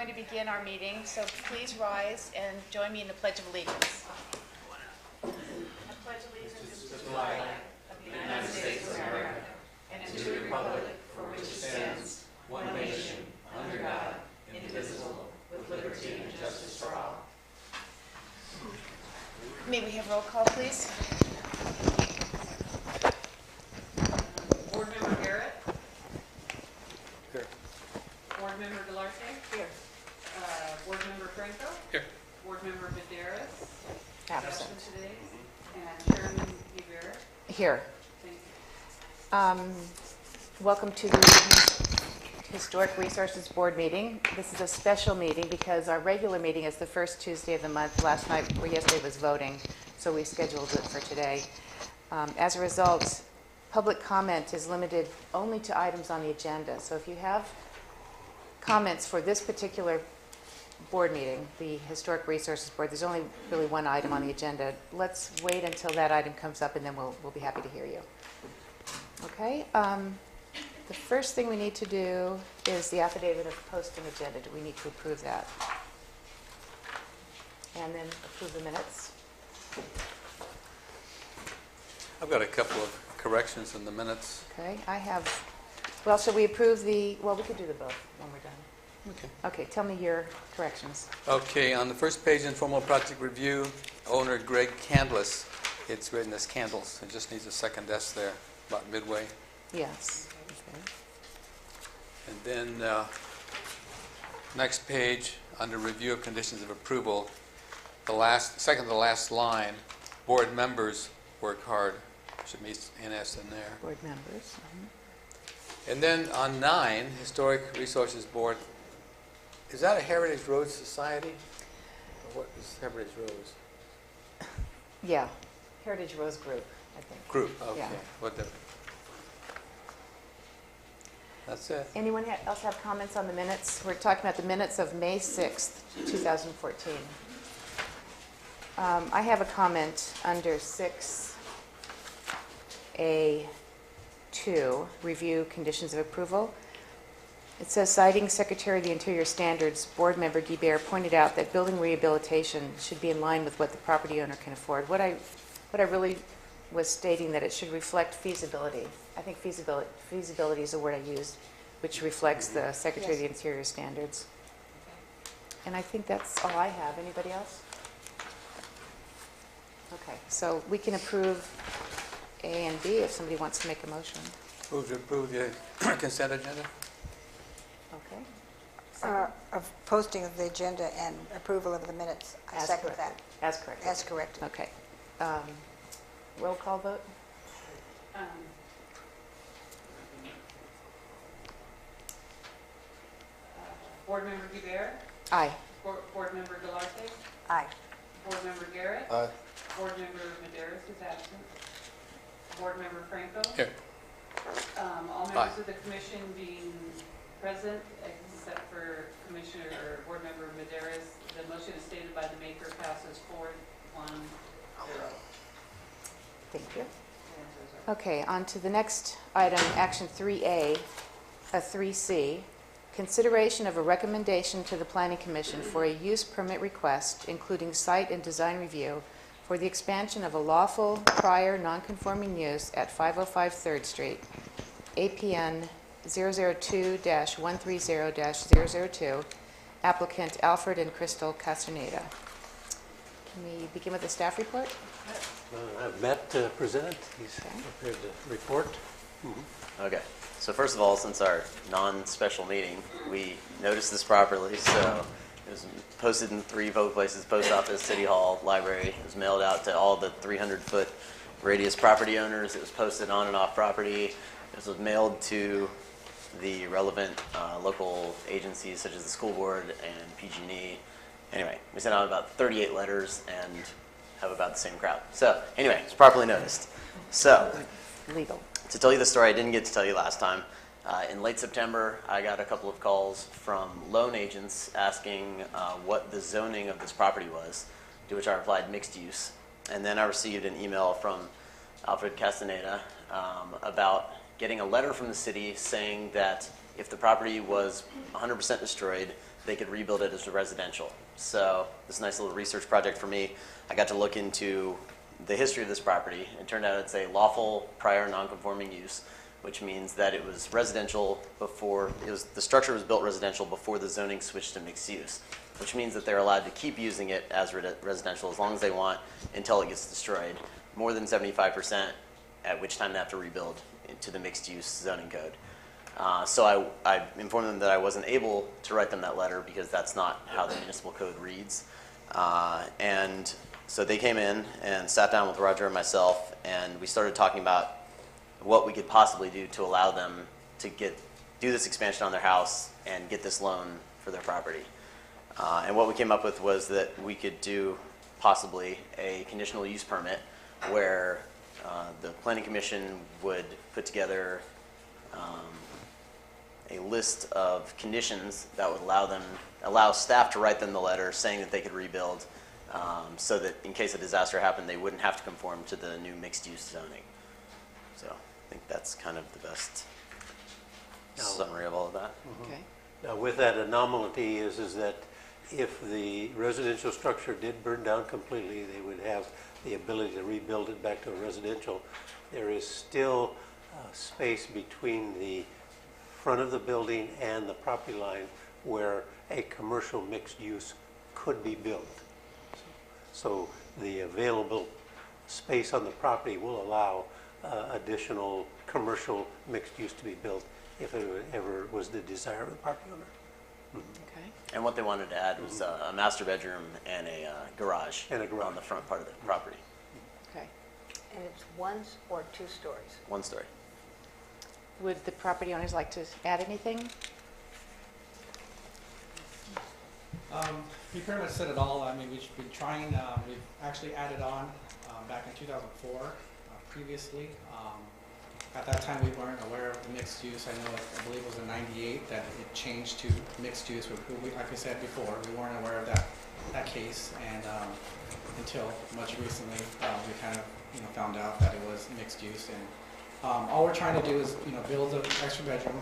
going to begin our meeting, so please rise and join me in the Pledge of Allegiance. I pledge allegiance to the flag of the United States of America and to the republic for which it stands, one nation, under God, indivisible, with liberty and justice for all. May we have roll call, please? Board Member Garrett? Here. Board Member Delarte? Here. Board Member Franco? Here. Board Member Medeiros? Absent. Today. And Chairman Rivera? Here. Thank you. Welcome to the Historic Resources Board meeting. This is a special meeting because our regular meeting is the first Tuesday of the month. Yesterday was voting, so we scheduled it for today. As a result, public comment is limited only to items on the agenda. So if you have comments for this particular board meeting, the Historic Resources Board, there's only really one item on the agenda. Let's wait until that item comes up and then we'll be happy to hear you. Okay. The first thing we need to do is the affidavit of posting agenda. Do we need to approve that? And then approve the minutes. I've got a couple of corrections in the minutes. Okay, I have, well, shall we approve we could do the both when we're done. Okay. Okay, tell me your corrections. Okay, on the first page, informal project review, owner Greg Candless. It's written as Candles. It just needs a second S there, about midway. Yes. Okay. And then next page, under review of conditions of approval, second to the last line, board members work hard. Should be an S in there. Board members. And then on 9, Historic Resources Board, is that a Heritage Road Society? Or what is Heritage Roads? Yeah, Heritage Rose Group, I think. Group, okay. Yeah. Whatever. That's it. Anyone else have comments on the minutes? We're talking about the minutes of May 6th, 2014. I have a comment under 6A2, review conditions of approval. It says, citing Secretary of the Interior Standards, Board Member Guibert pointed out that building rehabilitation should be in line with what the property owner can afford. What I really was stating that it should reflect feasibility. I think feasibility is the word I used, which reflects the Secretary of the Interior Standards. And I think that's all I have. Anybody else? Okay, so we can approve A and B if somebody wants to make a motion. Move to approve the consent agenda? Okay. Of posting of the agenda and approval of the minutes. I As second corrected. that. As corrected. As corrected. Okay. Roll call vote? Board Member Guibert? Aye. Board Member Delarte? Aye. Board Member Garrett? Aye. Board Member Medeiros is absent. Board Member Franco? Here. All members of the commission being present, except for Commissioner or Board Member Medeiros. The motion is stated by the maker, passes 4-1-0. Thank you. Okay, on to the next item, action 3A, 3C. Consideration of a recommendation to the Planning Commission for a use permit request, including site and design review, for the expansion of a lawful prior non-conforming use at 505 3rd Street, APN 002-130-002, applicant Alfred and Crystal Castaneda. Can we begin with the staff report? I've Matt presented. He's prepared to report. Okay. So first of all, since our non-special meeting, we noticed this properly. So it was posted in 3 vote places: post office, city hall, library. It was mailed out to all the 300-foot radius property owners. It was posted on and off property. It was mailed to the relevant local agencies such as the school board and PG&E. Anyway, we sent out about 38 letters and have about the same crowd. So anyway, it's properly noticed. So Legal. to tell you the story I didn't get to tell you last time, in late September, I got a couple of calls from loan agents asking what the zoning of this property was, to which I replied mixed use. And then I received an email from Alfred Castaneda about getting a letter from the city saying that if the property was 100% destroyed, they could rebuild it as a residential. So this nice little research project for me, I got to look into the history of this property. It turned out it's a lawful prior non-conforming use, which means that it was residential before, the structure was built residential before the zoning switched to mixed use, which means that they're allowed to keep using it as residential as long as they want until it gets destroyed, more than 75%, at which time they have to rebuild into the mixed use zoning code. So I informed them that I wasn't able to write them that letter because that's not how the municipal code reads. And so they came in and sat down with Roger and myself, and we started talking about what we could possibly do to allow them to do this expansion on their house and get this loan for their property. And what we came up with was that we could do possibly a conditional use permit where the Planning Commission would put together a list of conditions that would allow staff to write them the letter saying that they could rebuild, so that in case a disaster happened, they wouldn't have to conform to the new mixed-use zoning. So I think that's kind of the best summary of all of that. Okay. Now, with that anomaly is that if the residential structure did burn down completely, they would have the ability to rebuild it back to a residential. There is still space between the front of the building and the property line where a commercial mixed use could be built. So the available space on the property will allow additional commercial mixed use to be built if it ever was the desire of the property owner. Okay. And what they wanted to add was a master bedroom and a garage, And a garage. on the front part of the property. Okay. And it's 1 or 2 stories? 1 story. Would the property owners like to add anything? We pretty much said it all. I mean, we've been trying, we've actually added on back in 2004 previously. At that time, we weren't aware of the mixed use. I believe it was in '98 that it changed to mixed use. Like I said before, we weren't aware of that case, and until much recently, we kind of found out that it was mixed use. And all we're trying to do is build an extra bedroom,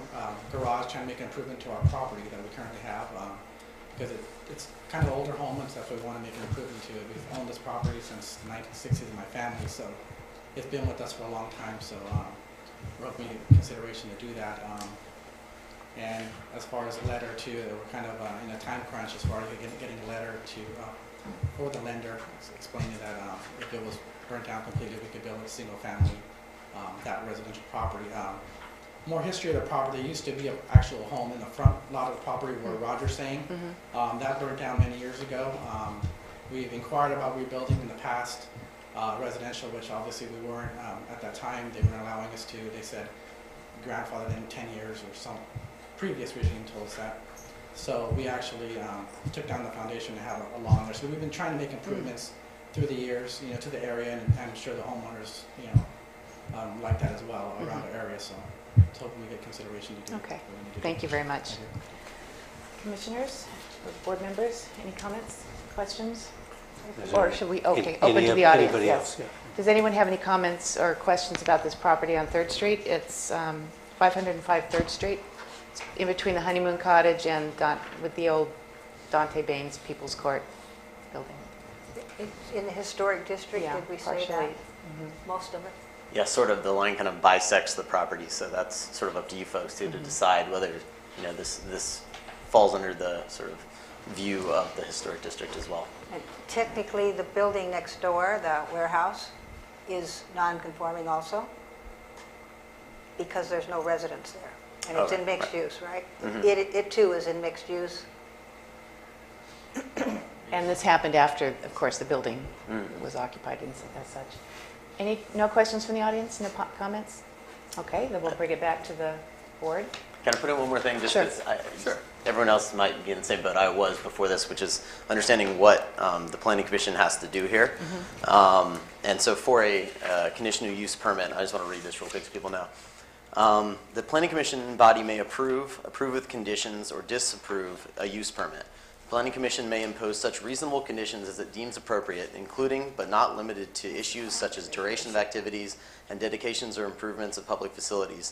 garage, trying to make an improvement to our property that we currently have, because it's kind of older home and stuff. We want to make an improvement to it. We've owned this property since the 1960s in my family, so it's been with us for a long time. So we're hoping to get consideration to do that. And as far as the letter too, we're kind of in a time crunch as far as getting a letter for the lender explaining that if it was burnt down completely, we could build a single family that residential property. More history of the property. There used to be an actual home in the front lot of the property where Roger's saying. That burned down many years ago. We've inquired about rebuilding in the past residential, which obviously we weren't at that time. They weren't allowing us to. They said grandfathered in 10 years or some previous regime told us that. So we actually took down the foundation to have a lawn there. So we've been trying to make improvements through the years, to the area, and I'm sure the homeowners, like that as well around the area. So hoping we get consideration to do. Okay. what we need to do. Thank you very much. Thank you. Commissioners or board members, any comments, questions? Is Or there should we, any- okay, open any to of- the audience, anybody yes. else? Yeah. Does anyone have any comments or questions about this property on 3rd Street? It's 505 3rd Street. It's in between the Honeymoon Cottage and with the old Dante Baines People's Court building. It's in the historic district, Yeah, did we say partially. that? Most of it? Yeah, sort of the line kind of bisects the property, so that's sort of up to you folks too to decide whether this falls under the sort of view of the historic district as well. And technically, the building next door, the warehouse, is non-conforming also? Because there's no residence there. And it's in Okay, mixed use, right? Mhm. It too is in mixed use. And this happened after, of course, the building was occupied as such. No questions from the audience? No comments? Okay, then we'll bring it back to the board. Can I put in one more thing? Just Sure. because everyone else might be in the same boat I was before this, which is understanding what the Planning Commission has to do here. And so for a conditional use permit, I just want to read this real quick so people know. The Planning Commission body may approve with conditions, or disapprove a use permit. The Planning Commission may impose such reasonable conditions as it deems appropriate, including but not limited to issues such as duration of activities and dedications or improvements of public facilities,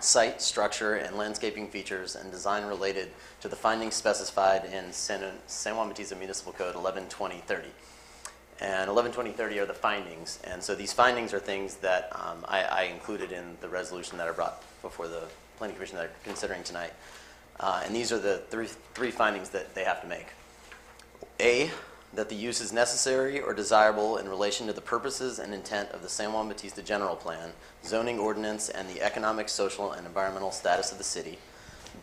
site, structure, and landscaping features and design related to the findings specified in San Juan Bautista Municipal Code 112030. And 112030 are the findings, and so these findings are things that I included in the resolution that I brought before the Planning Commission that are considering tonight. And these are the three findings that they have to make. A, that the use is necessary or desirable in relation to the purposes and intent of the San Juan Bautista General Plan, zoning ordinance, and the economic, social, and environmental status of the city.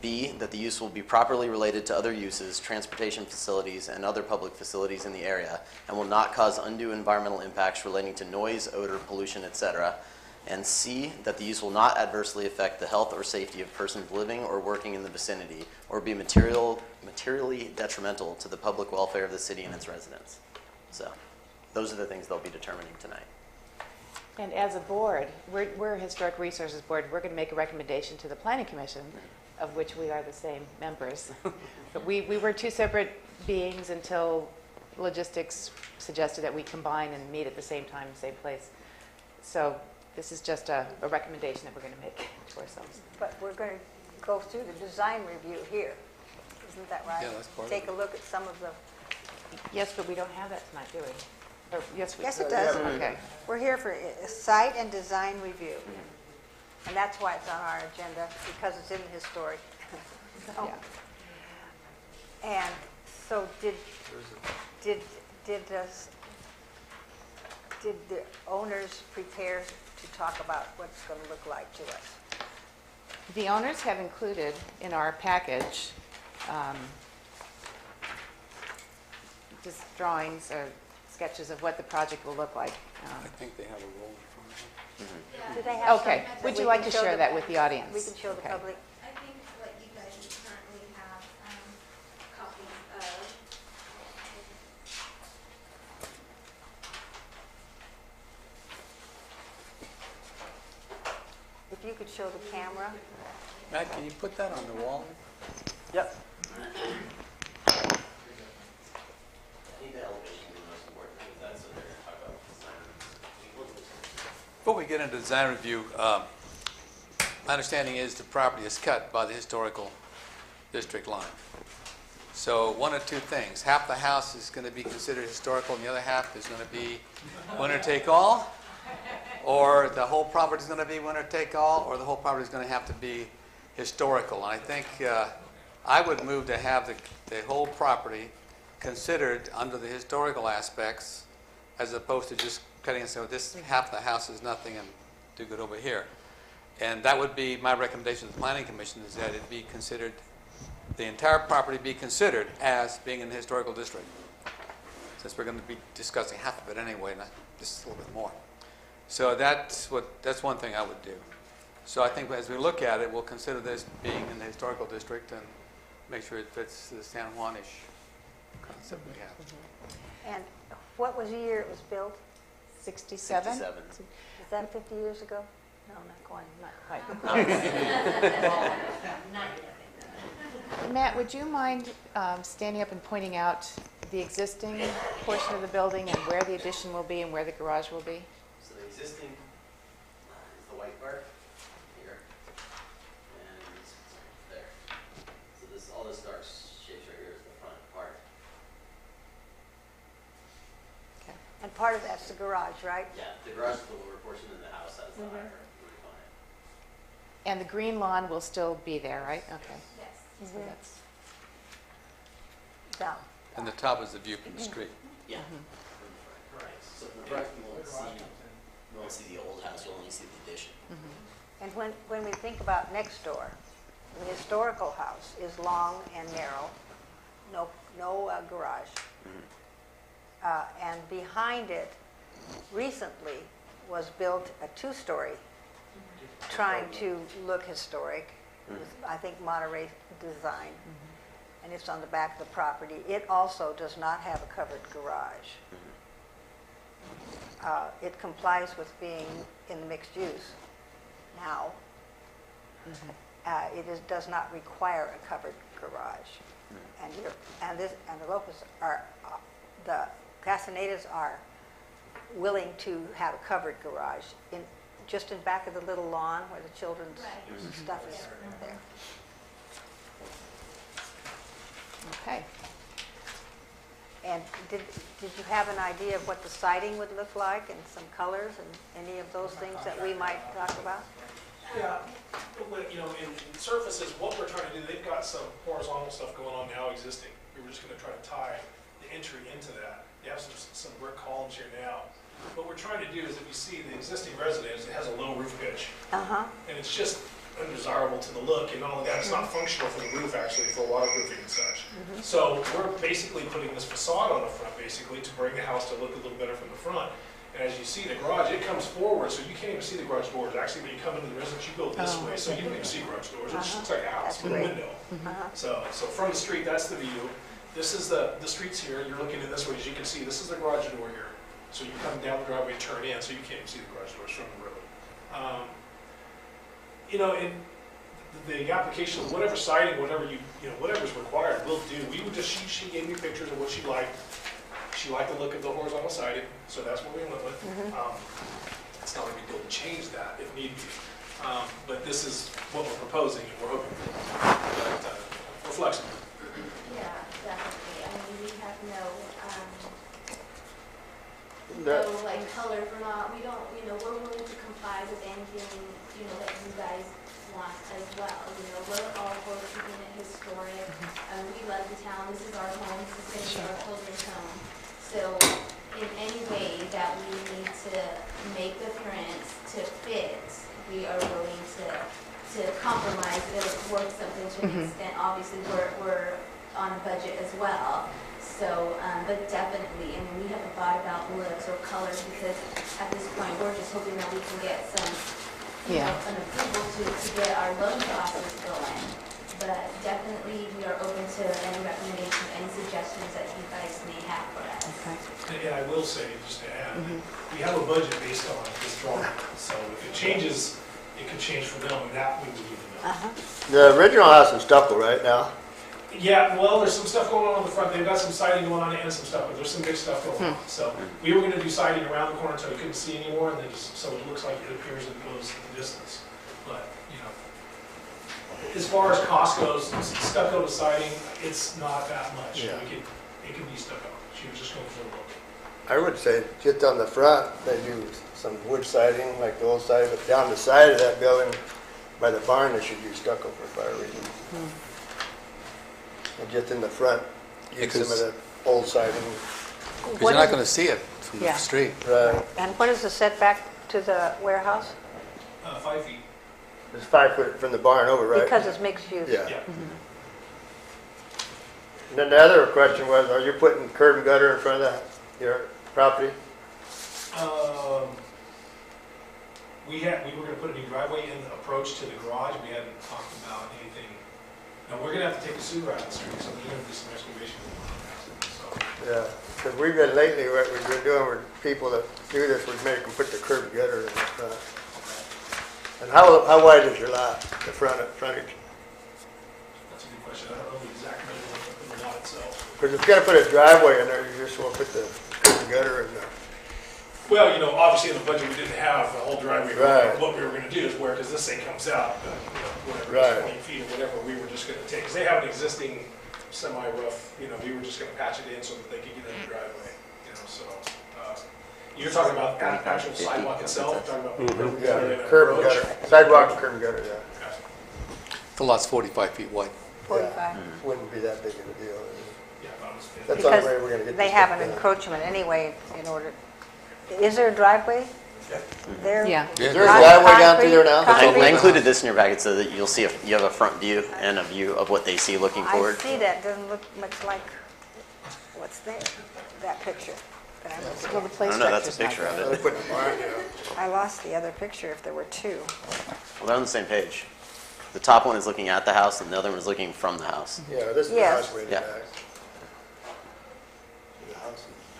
B, that the use will be properly related to other uses, transportation facilities, and other public facilities in the area, and will not cause undue environmental impacts relating to noise, odor, pollution, etc. And C, that the use will not adversely affect the health or safety of persons living or working in the vicinity, or be materially detrimental to the public welfare of the city and its residents. So, those are the things they'll be determining tonight. And as a board, we're a Historic Resources Board. We're going to make a recommendation to the Planning Commission, of which we are the same members. But we were two separate beings until logistics suggested that we combine and meet at the same time, same place. So this is just a recommendation that we're going to make to ourselves. But we're going to go through the design review here. Isn't that right? Yeah, that's part of Take it. a look at some of the, Yes, but we don't have that tonight, do we? Or, yes, we yes, it does. Okay. We're here for site and design review. And that's why it's on our agenda, because it's in historic. So- Yeah. And so did the owners prepare to talk about what it's going to look like to us? The owners have included in our package just drawings or sketches of what the project will look like. I think they have a role in front of them. Do they have Okay, some would that you we like can to show share the- that with the audience? We can show the Okay. public. I think what you guys currently have copies of. If you could show the camera. Matt, can you put that on the wall? Yep. I think the elevation is the most important thing. That's what they're going to talk about. Before we get into design review, my understanding is the property is cut by the historical district line. So one of two things. Half the house is going to be considered historical and the other half is going to be winner take all. Or the whole property is going to be winner take all, or the whole property is going to have to be historical. And I think I would move to have the whole property considered under the historical aspects as opposed to just cutting and saying, well, this half the house is nothing and do good over here. And that would be my recommendation to the Planning Commission, is that it be considered, the entire property be considered as being in the historical district. Since we're going to be discussing half of it anyway, not just a little bit more. So that's one thing I would do. So I think as we look at it, we'll consider this being in the historical district and make sure it fits the San Juanish concept we have. And what was the year it was built? 67? 67. Is that 50 years ago? No, not quite. Not quite. Matt, would you mind standing up and pointing out the existing portion of the building and where the addition will be and where the garage will be? So the existing is the white part here, and there. So all this dark shapes right here is the front part. Okay. And part of that's the garage, right? Yeah, the garage is the lower portion, and the house has the higher roof on it. And the green lawn will still be there, right? Okay. Yes. So that's, Down. And the top is the view from the street. Yeah. Right. So from the front, you won't see the old house. You'll only see the addition. And when we think about next door, the historical house is long and narrow, no garage. And behind it, recently, was built a two-story, trying to look historic, with, I think, Monterey design. And it's on the back of the property. It also does not have a covered garage. It complies with being in the mixed use now. Does not require a covered garage. And the Lopez are, the Castanedas are willing to have a covered garage just in back of the little lawn where the children's Right. stuff is there. Okay. And did you have an idea of what the siding would look like and some colors and any of those things that we might talk about? Yeah, but, you know, in surfaces, what we're trying to do, they've got some horizontal stuff going on now existing. We were just gonna try to tie the entry into that. They have some brick columns here now. What we're trying to do is, if you see the existing residence, it has a low roof pitch. Uh-huh. And it's just undesirable to the look, and not only that, it's not functional for the roof, actually, for waterproofing and such. So we're basically putting this facade on the front, basically, to bring the house to look a little better from the front. And as you see the garage, it comes forward, so you can't even see the garage doors. Actually, when you come into the residence, you go this way, so you don't even see garage doors. It just looks like a house That's with a great. window. Uh-huh. So from the street, that's the view. This is the streets here. You're looking in this way. As you can see, this is the garage door here. So you come down the driveway, turn in, so you can't even see the garage doors from the road. You know, in the application, whatever siding, whatever's required, we'll do. We would just, she gave me pictures of what she liked. She liked the look of the horizontal siding, so that's what we went with. It's not a big deal to change that if need be. But this is what we're proposing, and we're hoping that we're flexible. Yeah, definitely. I mean, we have no like colors. We don't, we're willing to comply with anything, that you guys want as well. We're all for keeping it historic. We love the town. This is our home. This is going to be our children's home. So in any way that we need to make the appearance to fit, we are willing to compromise. It'll work something to an extent. Obviously, we're on a budget as well. So, but definitely, we haven't thought about looks or colors because at this point, we're just hoping that we can get some, an approval to get our loan process going. But definitely, we are open to any recommendations, any suggestions that you guys may have for us. Okay. And I will say, just to add, we have a budget based on this drawing. So if it changes, it could change for them, and that we would need to know. The original house is stucco right now. Yeah, well, there's some stuff going on the front. They've got some siding going on and some stuff, but there's some big stuff going on. So we were going to do siding around the corner until you couldn't see anymore, and then just so it looks like it appears it goes the distance. But as far as cost goes, stucco to siding, it's not that much. Yeah. It could be stucco. She was just going for the look. I would say just on the front, they do some wood siding, like the old siding, but down the side of that building, by the barn, they should use stucco for fire reasons. And just in the front, use some of the old siding. Because you're not going to see it from the street. Right. And what is the setback to the warehouse? 5 feet. It's 5 foot from the barn over, right? Because it's mixed use. Yeah. Yeah. And then the other question was, are you putting curb and gutter in front of your property? We were going to put a new driveway in the approach to the garage. We hadn't talked about anything. Now, we're going to have to take the sewer out of the street, so we're going to do some excavation. So, Yeah, because we've been lately, what we've been doing with people that do this, we make them put the curb and gutter in the front. And how wide is your lot, the frontage? that's a good question. I don't know the exact measurement of the lot itself. Because if you're gonna put a driveway in there, you just want to put the curb and gutter in there. Well, obviously in the budget, we didn't have the whole driveway. Right. What we were going to do is because this thing comes out, whatever, Right. 20 feet or whatever, we were just going to take, because they have an existing semi-rough, we were just going to patch it in so that they could get in the driveway, so. You're talking about the actual 50, sidewalk itself, talking about curb and Yeah, gutter and curb and approach? gutter, sidewalk and curb and gutter, yeah. Gotcha. The lot's 45 feet wide. 45. Wouldn't be that big of a deal. Yeah, that was fit. That's the only Because way we're gonna get they this have stuff an done. encroachment anyway in order, is there a driveway there? Yeah. Is there a driveway down through there now? Concrete? I included this in your packet so that you'll see you have a front view and a view of what they see looking I forward. see that, doesn't look much like what's there, that picture. But I looked Well, the at. play I don't know, that's a structure's not picture of good. it. They put the barn, yeah. I lost the other picture if there were two. Well, they're on the same page. The top one is looking at the house and the other one is looking from the house. Yeah, this is the Yes. house way in the Yeah. back.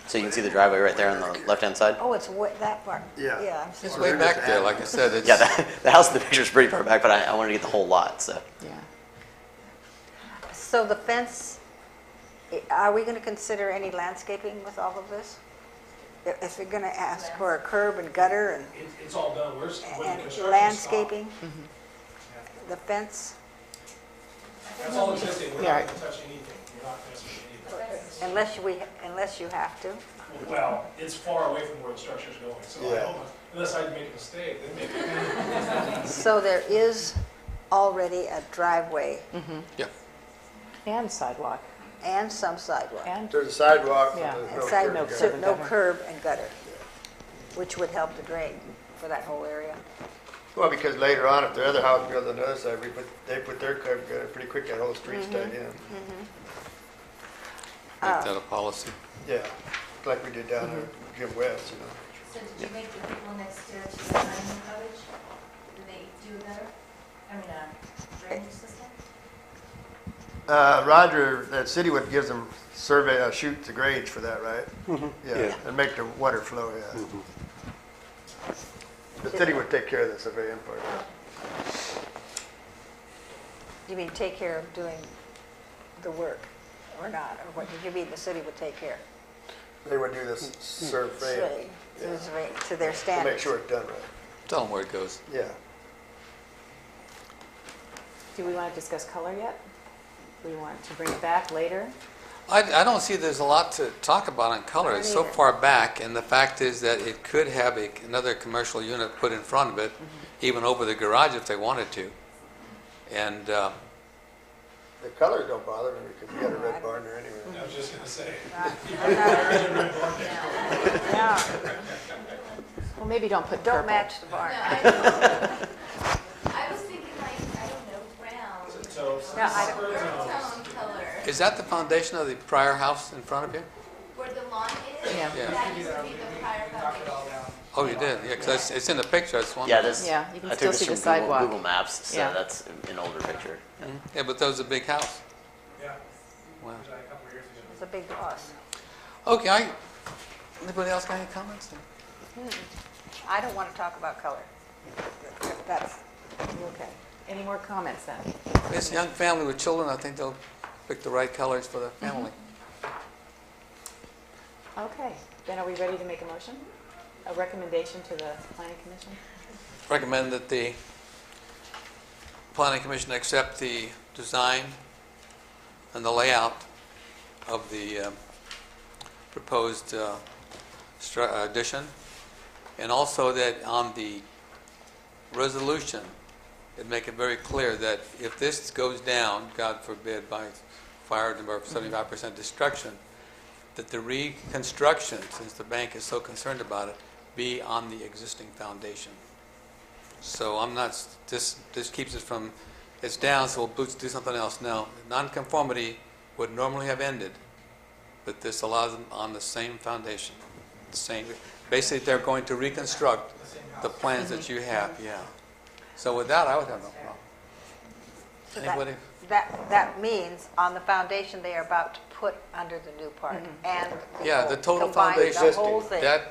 So you can see the driveway right there on the left-hand side. Oh, it's that part. Yeah. Yeah, I'm It's sorry. way back there, like I said. It's, Yeah, the house in the picture is pretty far back, but I wanted to get the whole lot, so. Yeah. So the fence, are we going to consider any landscaping with all of this? if they're gonna ask for a curb and gutter and It's all done, we're just, when the and construction landscaping, Yeah. the fence, That's all existing, we're Yeah. not gonna touch anything, you're not messing with anything. unless you have to. Well, it's far away from where the structure's going, so I Yeah. hope, unless I make a mistake, then maybe. So there is already a driveway Yeah. And sidewalk, and some sidewalk. and, There's a sidewalk, but Yeah. there's And no side, curb no gutter. so curb. no gutter. curb and gutter, which would help the drain for that whole area. Well, because later on, if the other house builds on the other side, they put their curb gutter pretty quick, that whole street's tied in. Make that a policy. Yeah, like we did down there at Jim West, you know. So did you make the people next door to the dining cottage? Did they do better? I mean, drainage system? Roger, that Citywood gives them survey, shoot the grades for that, right? Yeah, Yeah. and make the water flow, yeah. The city would take care of the surveying part. You mean take care of doing the work or not? Or what, did you mean the city would take care? They would do this surveying To their to standards. make sure it's done right. Tell them where it goes. Yeah. do we want to discuss color yet? We want to bring it back later? I don't see there's a lot to talk about on color. It's so either. far back, and the fact is that it could have another commercial unit put in front of it, even over the garage if they wanted to. And The colors don't bother me because you got a red barn there anyway. I was just gonna say. Yeah, Well, maybe don't put don't purple. match the barn. No, I was thinking like, I don't know, brown, So, No, I don't- earth tone color, is that the foundation of the prior house in front of you? where the lawn is. Yeah. Yeah. That used to be the prior Knock it all foundation. down. Oh, you did? Yeah, because it's in the picture. I just wondering. Yeah, this. Yeah, you can I still took see this the from Google, sidewalk. Google Maps, so Yeah. that's an older picture. Mhm. Yeah, but that was a big house. Yeah, Wow. it was like a couple years ago. It's a big loss. Okay, anybody else got any comments? I don't want to talk about color. That's, Okay. Any more comments then? This young family with children, I think they'll pick the right colors for the family. Okay, then are we ready to make a motion? A recommendation to the planning commission? Recommend that the planning commission accept the design and the layout of the proposed addition, and also that on the resolution, it make it very clear that if this goes down, God forbid, by fire or 75% destruction, that the reconstruction, since the bank is so concerned about it, be on the existing foundation. So I'm not, this keeps it from, it's down, so we'll do something else. No, nonconformity would normally have ended, but this allows them on the same foundation. The same, basically, they're going to reconstruct the plans that you have, yeah. So with that, I would have no problem. so Anybody? that means on the foundation they are about to put under the new part and. Yeah, the total combine foundation.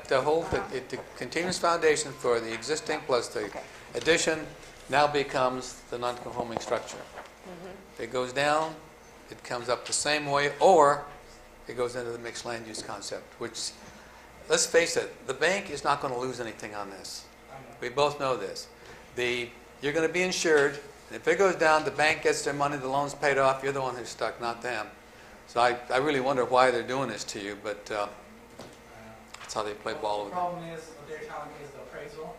The whole thing. The continuous foundation for the existing plus the Okay. addition now becomes the non-conforming structure. If it goes down, it comes up the same way, or it goes into the mixed land use concept, which, let's face it, the bank is not going to lose anything on this. We both know this. You're going to be insured, and if it goes down, the bank gets their money, the loan's paid off, you're the one who's stuck, not them. So I really wonder why they're doing this to you, but that's how they play ball The with it. problem is, what they're telling me is the appraisal.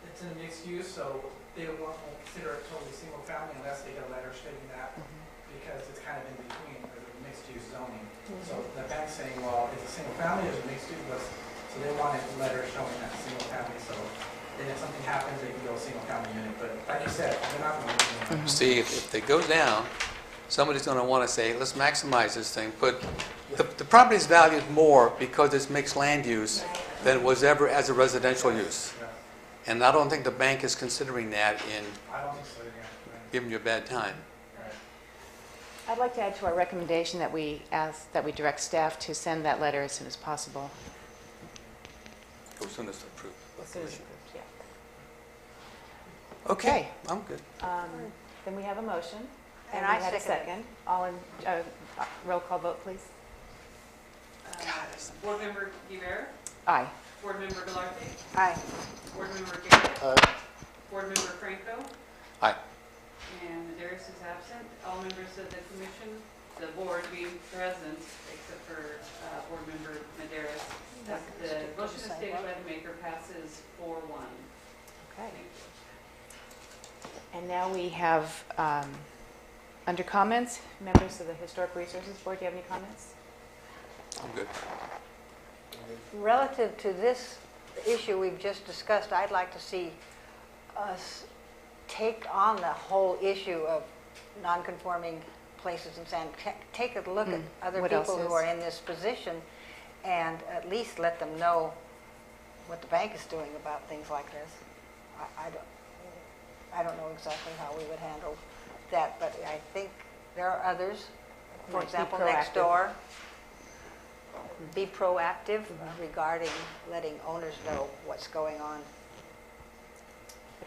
It's in mixed use, so they won't consider it totally single family unless they get a letter stating that, because it's kind of in between, because of mixed use zoning. So the bank's saying, well, it's a single family, it's a mixed use, so they wanted a letter showing that single family, so then if something happens, they can go single family unit, but like you said, they're not going to lose See, if they go down, somebody's going to want to say, let's maximize this thing. But the property's valued more because it's mixed land use than it was ever as a residential use. Yeah. And I don't think the bank is considering that in I don't think so, yeah. Right. giving you a bad time. Right. I'd like to add to our recommendation that we direct staff to send that letter as soon as possible. As soon as approved. As soon as approved, yeah. Okay, I'm good. Then we have a motion. And we I had a second it. second. All in, roll call vote, please. Board Member Guevara, Aye. Board Member Galarte, Aye. Board Member Garrett, Board Member Franco, Aye. and Medeiros is absent. All members of the commission, the board being present, except for Board Member Medeiros. The motion is stated by the maker passes 4-1. Okay. And now we have, under comments, members of the Historic Resources Board, do you have any comments? I'm good. Relative to this issue we've just discussed, I'd like to see us take on the whole issue of non-conforming places in San, take a look at other What else people who is? are in this position and at least let them know what the bank is doing about things like this. I don't know exactly how we would handle that, but I think there are others. For Might be example, next proactive. door, be proactive regarding letting owners know what's going on.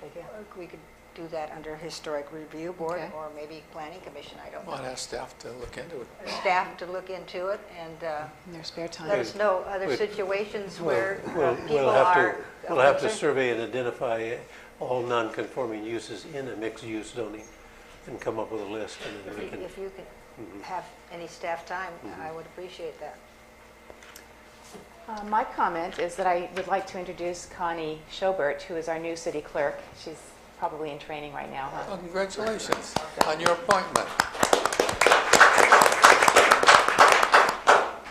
Good idea. We could do that under Historic Review Board Okay. or maybe Planning Commission, I don't Well, I'd know. ask staff to look into it. Staff to look into it and In their spare time. let us know other Wait. situations Well, where people we'll have are. to, we'll have to survey and identify all non-conforming uses in a mixed-use zoning and come up with a list, and then we can. If you could have any staff time, I would appreciate that. My comment is that I would like to introduce Connie Schobert, who is our new city clerk. She's probably in training right now, huh? Well, congratulations on your appointment.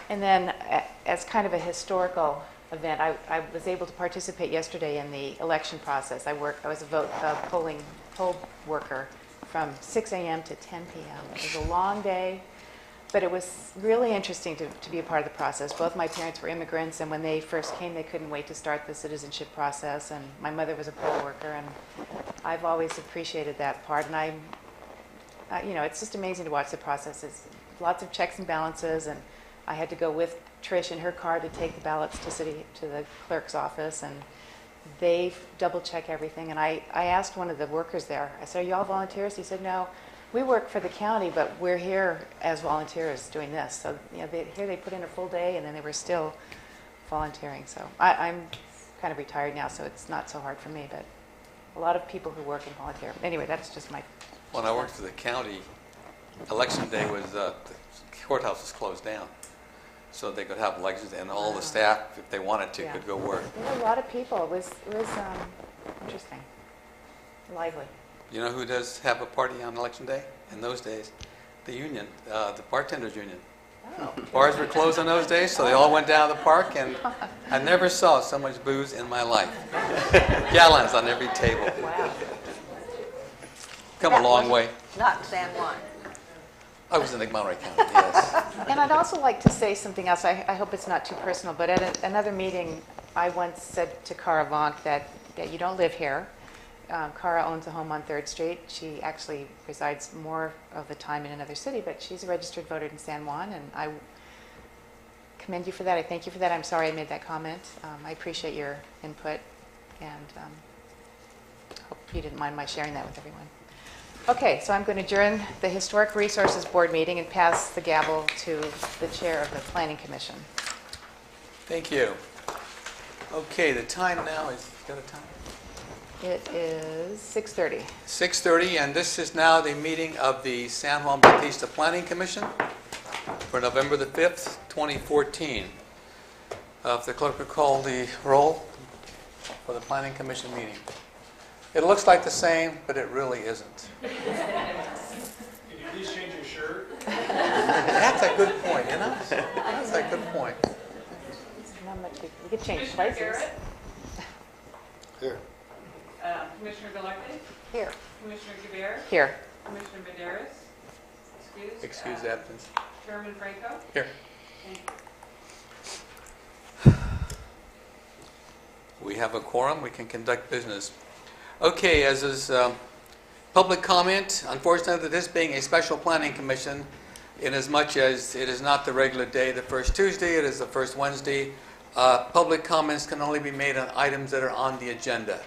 And then, as kind of a historical event, I was able to participate yesterday in the election process. I was a poll worker from 6 a.m. to 10 p.m. It was a long day, but it was really interesting to be a part of the process. Both my parents were immigrants, and when they first came, they couldn't wait to start the citizenship process, and my mother was a poll worker, and I've always appreciated that part, and it's just amazing to watch the process. It's lots of checks and balances, and I had to go with Trish in her car to take the ballots to the clerk's office, and they double check everything. And I asked one of the workers there, I said, "Are you all volunteers?" He said, "No, we work for the county, but we're here as volunteers doing this." So here they put in a full day, and then they were still volunteering. So I'm kind of retired now, so it's not so hard for me, but a lot of people who work and volunteer. Anyway, that's just my... When I worked for the county, election day was, the courthouse was closed down. So they could have elections, and all the staff, if they wanted to, Yeah. could go work. There were a lot of people. It was interesting, lively. You know who does have a party on election day in those days? The union, the bartenders union. Oh. Bars were closed on those days, so they all went down to the park, and I never saw so much booze in my life. Gallons on every table. Wow. Come a long way. Not San Juan. I was in Monterey County, yes. And I'd also like to say something else. I hope it's not too personal, but at another meeting, I once said to Cara Vonk that you don't live here. Cara owns a home on 3rd Street. She actually resides more of the time in another city, but she's a registered voter in San Juan, and I commend you for that. I thank you for that. I'm sorry I made that comment. I appreciate your input, and hope you didn't mind my sharing that with everyone. Okay, so I'm going to adjourn the Historic Resources Board meeting and pass the gavel to the chair of the Planning Commission. Thank you. Okay, the time now is, got a time? It is 6:30. 6:30, and this is now the meeting of the San Juan Bautista Planning Commission for November the 5th, 2014. If the clerk would call the roll for the Planning Commission meeting. It looks like the same, but it really isn't. Can you please change your shirt? That's a good point, you know? That's a good point. Not much, we could change Commissioner places. Garrett, Here. Commissioner Galante, Here. Commissioner Guevara, Here. Commissioner Medeiros, Excuse absence. Chairman Franco. Here. Thank you. We have a quorum, we can conduct business. Okay, as is public comment, unfortunately, this being a special planning commission, inasmuch as it is not the regular day, the first Tuesday, it is the first Wednesday, public comments can only be made on items that are on the agenda.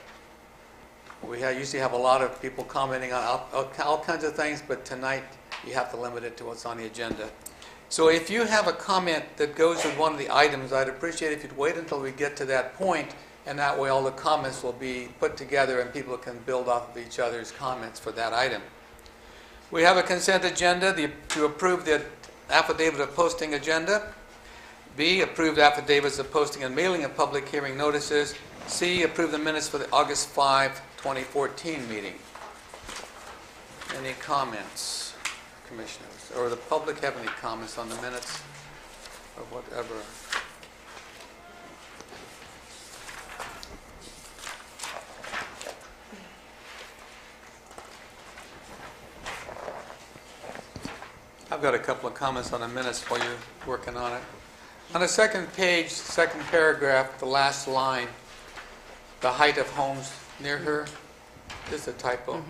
We usually have a lot of people commenting on all kinds of things, but tonight you have to limit it to what's on the agenda. So if you have a comment that goes with one of the items, I'd appreciate if you'd wait until we get to that point, and that way all the comments will be put together and people can build off of each other's comments for that item. We have a consent agenda to approve the affidavit of posting agenda. B, approve the affidavits of posting and mailing of public hearing notices. C, approve the minutes for the August 5, 2014 meeting. Any comments, commissioners? Or the public have any comments on the minutes or whatever? I've got a couple of comments on the minutes while you're working on it. On the second page, second paragraph, the last line, the height of homes near her, is a typo. Okay,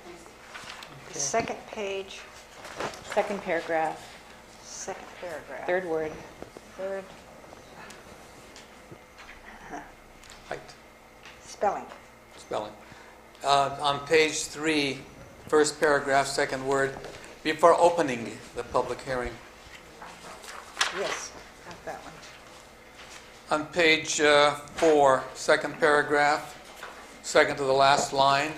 thanks. Second page, Second paragraph, second paragraph. third word. Third, Height, spelling. spelling. On page 3, first paragraph, second word, before opening the public hearing. Yes, got that one. On page 4, second paragraph, second to the last line,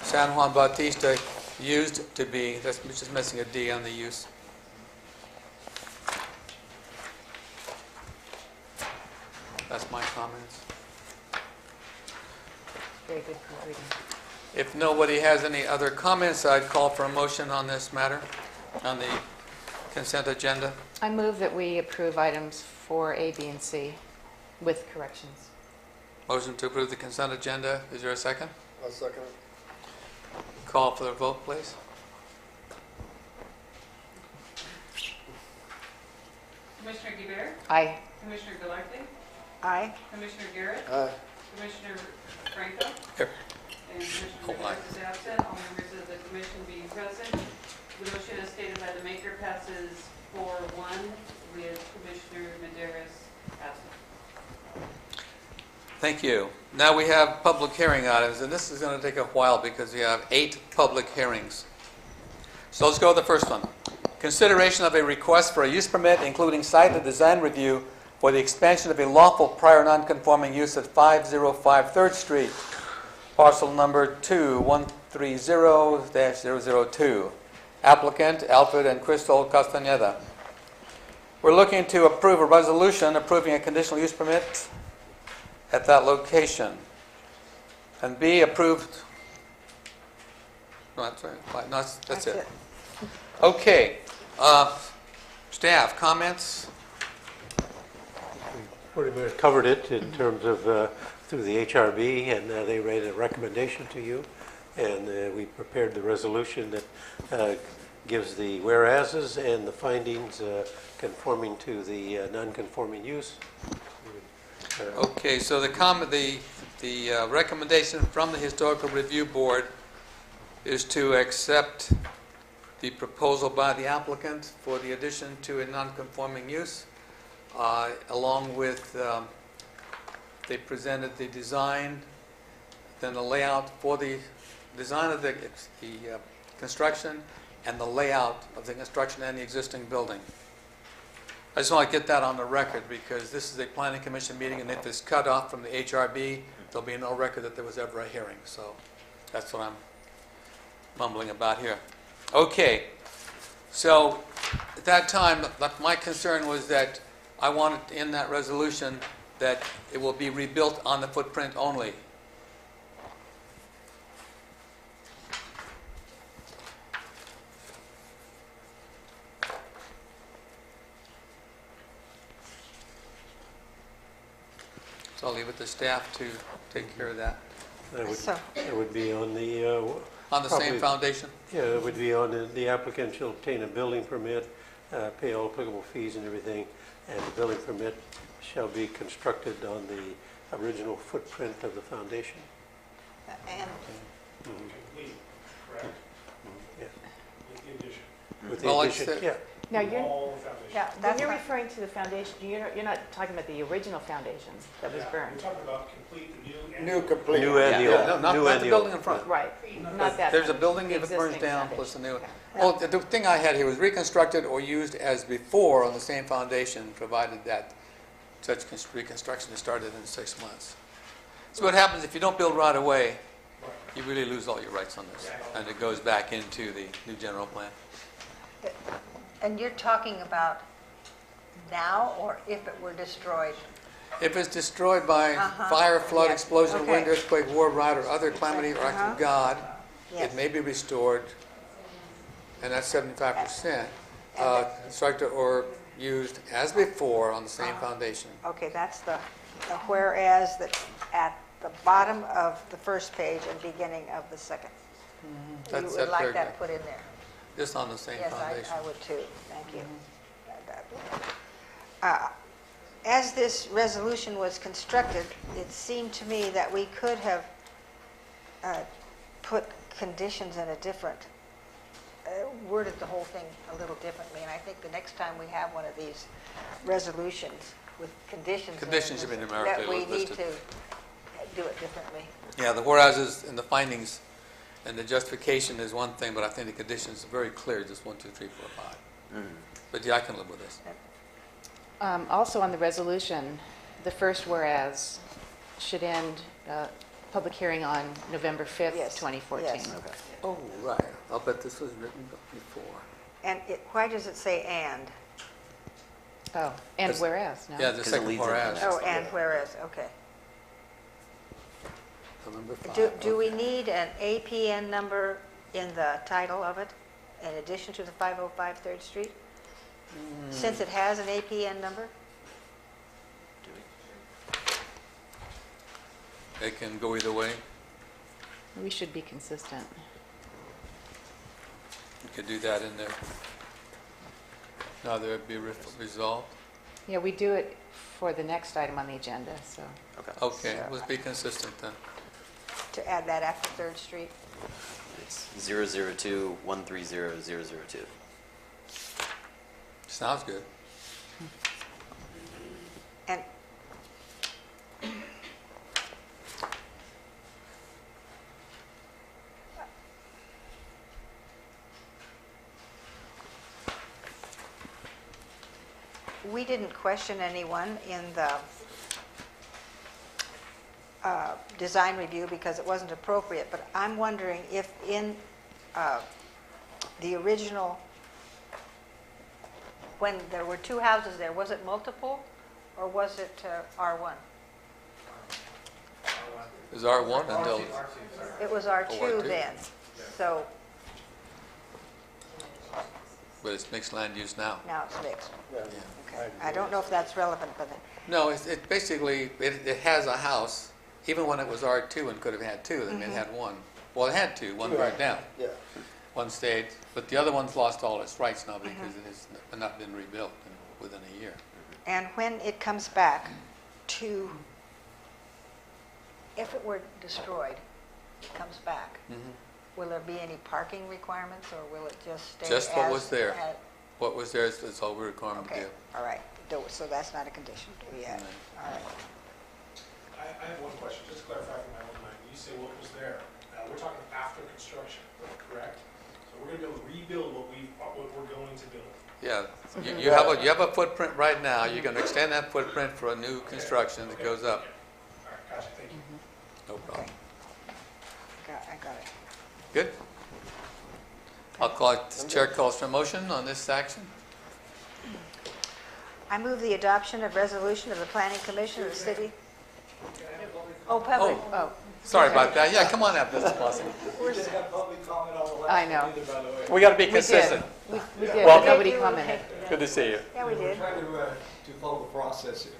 San Juan Bautista used to be, that's just missing a D on the use. That's my comments. Very good proofreading. If nobody has any other comments, I'd call for a motion on this matter, on the consent agenda. I move that we approve items 4A, B, and C with corrections. Motion to approve the consent agenda. Is there a second? I'll second it. Call for the vote, please. Commissioner Guibert, Aye. Commissioner Gallardo, Aye. Commissioner Garrett, Aye. Commissioner Franco, Here. and Commissioner Oh, aye. Medeiros is absent. All members of the commission being present. The motion as stated by the maker passes 4-1 with Commissioner Medeiros absent. Thank you. Now we have public hearing items, and this is going to take a while because we have 8 public hearings. So let's go with the first one. Consideration of a request for a use permit, including site and design review for the expansion of a lawful prior non-conforming use at 505 3rd Street, parcel number 2130-002. Applicant, Alfred and Crystal Castaneda. We're looking to approve a resolution approving a conditional use permit at that location. And B, approved. No, that's right. No, that's it. Okay. Staff, comments? Pretty much covered it in terms of through the HRB, and they made a recommendation to you, and we prepared the resolution that gives the whereases and the findings conforming to the non-conforming use. Okay, so the recommendation from the Historical Review Board is to accept the proposal by the applicant for the addition to a non-conforming use, along with, they presented the design, then the layout for the design of the construction and the layout of the construction and the existing building. I just want to get that on the record because this is a planning commission meeting, and if it's cut off from the HRB, there'll be no record that there was ever a hearing. So that's what I'm mumbling about here. Okay, so at that time, my concern was that I wanted in that resolution that it will be rebuilt on the footprint only. So I'll leave it to staff to take care of that. That So- would be on the On the same probably- foundation? Yeah, it would be on the applicant shall obtain a building permit, pay all applicable fees and everything, and the building permit shall be constructed on the original footprint of the foundation. And Complete, correct? Yeah. With the addition. With the Well, addition, it's, yeah. Now, do you're, all the foundation. Yeah, when that's you're my, referring to the foundation, you're not talking about the original foundation that was Yeah, burned. We're talking about complete the new and. New complete. New and the Yeah, old. no, not New not and the the building old. in front. Right, not that. There's a foundation, building the if it burns existing down, foundation. plus the new. Okay. Oh, the thing I had here was reconstructed or used as before on the same foundation, provided that such reconstruction is started in 6 months. So what happens if you don't build right away, you really lose all your rights on this, and it goes back into the new general plan. and you're talking about now or if it were destroyed? If it's destroyed by Uh-huh. fire, flood, Yes. explosion, Okay. wind, earthquake, war, riot, or other calamity or act Uh-huh. of God, Yes. it may be restored, and that's 75%, constructed or used as before on the same foundation. Okay, that's the whereas that's at the bottom of the first page and beginning of the second. You That's would that like paragraph. that put in there? Just on the same Yes, foundation. I would too, thank you. As this resolution was constructed, it seemed to me that we could have put conditions in a different, worded the whole thing a little differently, and I think the next time we have one of these resolutions with conditions in it, Conditions should be numerically that we need listed. to do it differently. Yeah, the whereases and the findings and the justification is one thing, but I think the conditions are very clear, just 1, 2, 3, 4, 5. But yeah, I can live with this. Also on the resolution, the first whereas should end, public hearing on November 5th, Yes, 2014. yes. Oh, right. I'll bet this was written before. And why does it say "and"? Oh, and Because- whereas, no? Yeah, the 'Cause it second leads into the whereas. next Oh, and whereas, okay. November 5. Do we need an APN number in the title of it, in addition to the 505 3rd Street? Since it has an APN number? It can go either way. We should be consistent. You could do that in there. Now there would be resolved. Yeah, we do it for the next item on the agenda, so. Okay, let's be consistent then. To add that after 3rd Street? It's 002-130-002. Sounds good. And we didn't question anyone in the design review because it wasn't appropriate, but I'm wondering if in the original, when there were two houses there, was it multiple or was it R1? Is R1 until, It was Oh, R2 R2. then, so but it's mixed land use now. now it's mixed. Yeah. Okay. I don't know if that's relevant, but No, it basically, it has a house, even when it was R2 and could have had two, then it had one. Well, it had two, one burned down, Yeah. one stayed, but the other one's lost all its rights now because it has not been rebuilt within a year. and when it comes back to, if it were destroyed, it comes back, will there be any parking requirements or will it just stay as? Just what was there. as- What was there is all we're required to Okay, do. all right, so that's not a condition, we add, all right. I have one question, just to clarify from my own mind. When you say what was there, we're talking after construction, correct? So we're gonna be able to rebuild what we're going to build. Yeah, you have a footprint right now, you're gonna extend that footprint for a new construction that goes up. All right, gotcha, thank you. No problem. I got it. Good? I'll call it, the chair calls for a motion on this action. I move the adoption of resolution of the Planning Commission of the city. Oh, public, Oh, sorry about that. Yeah, come on up, Mr. Clausen. I know. We gotta be We did. consistent. We did, Well- but nobody commented. Good to see you. yeah, we did, Try to follow the process here.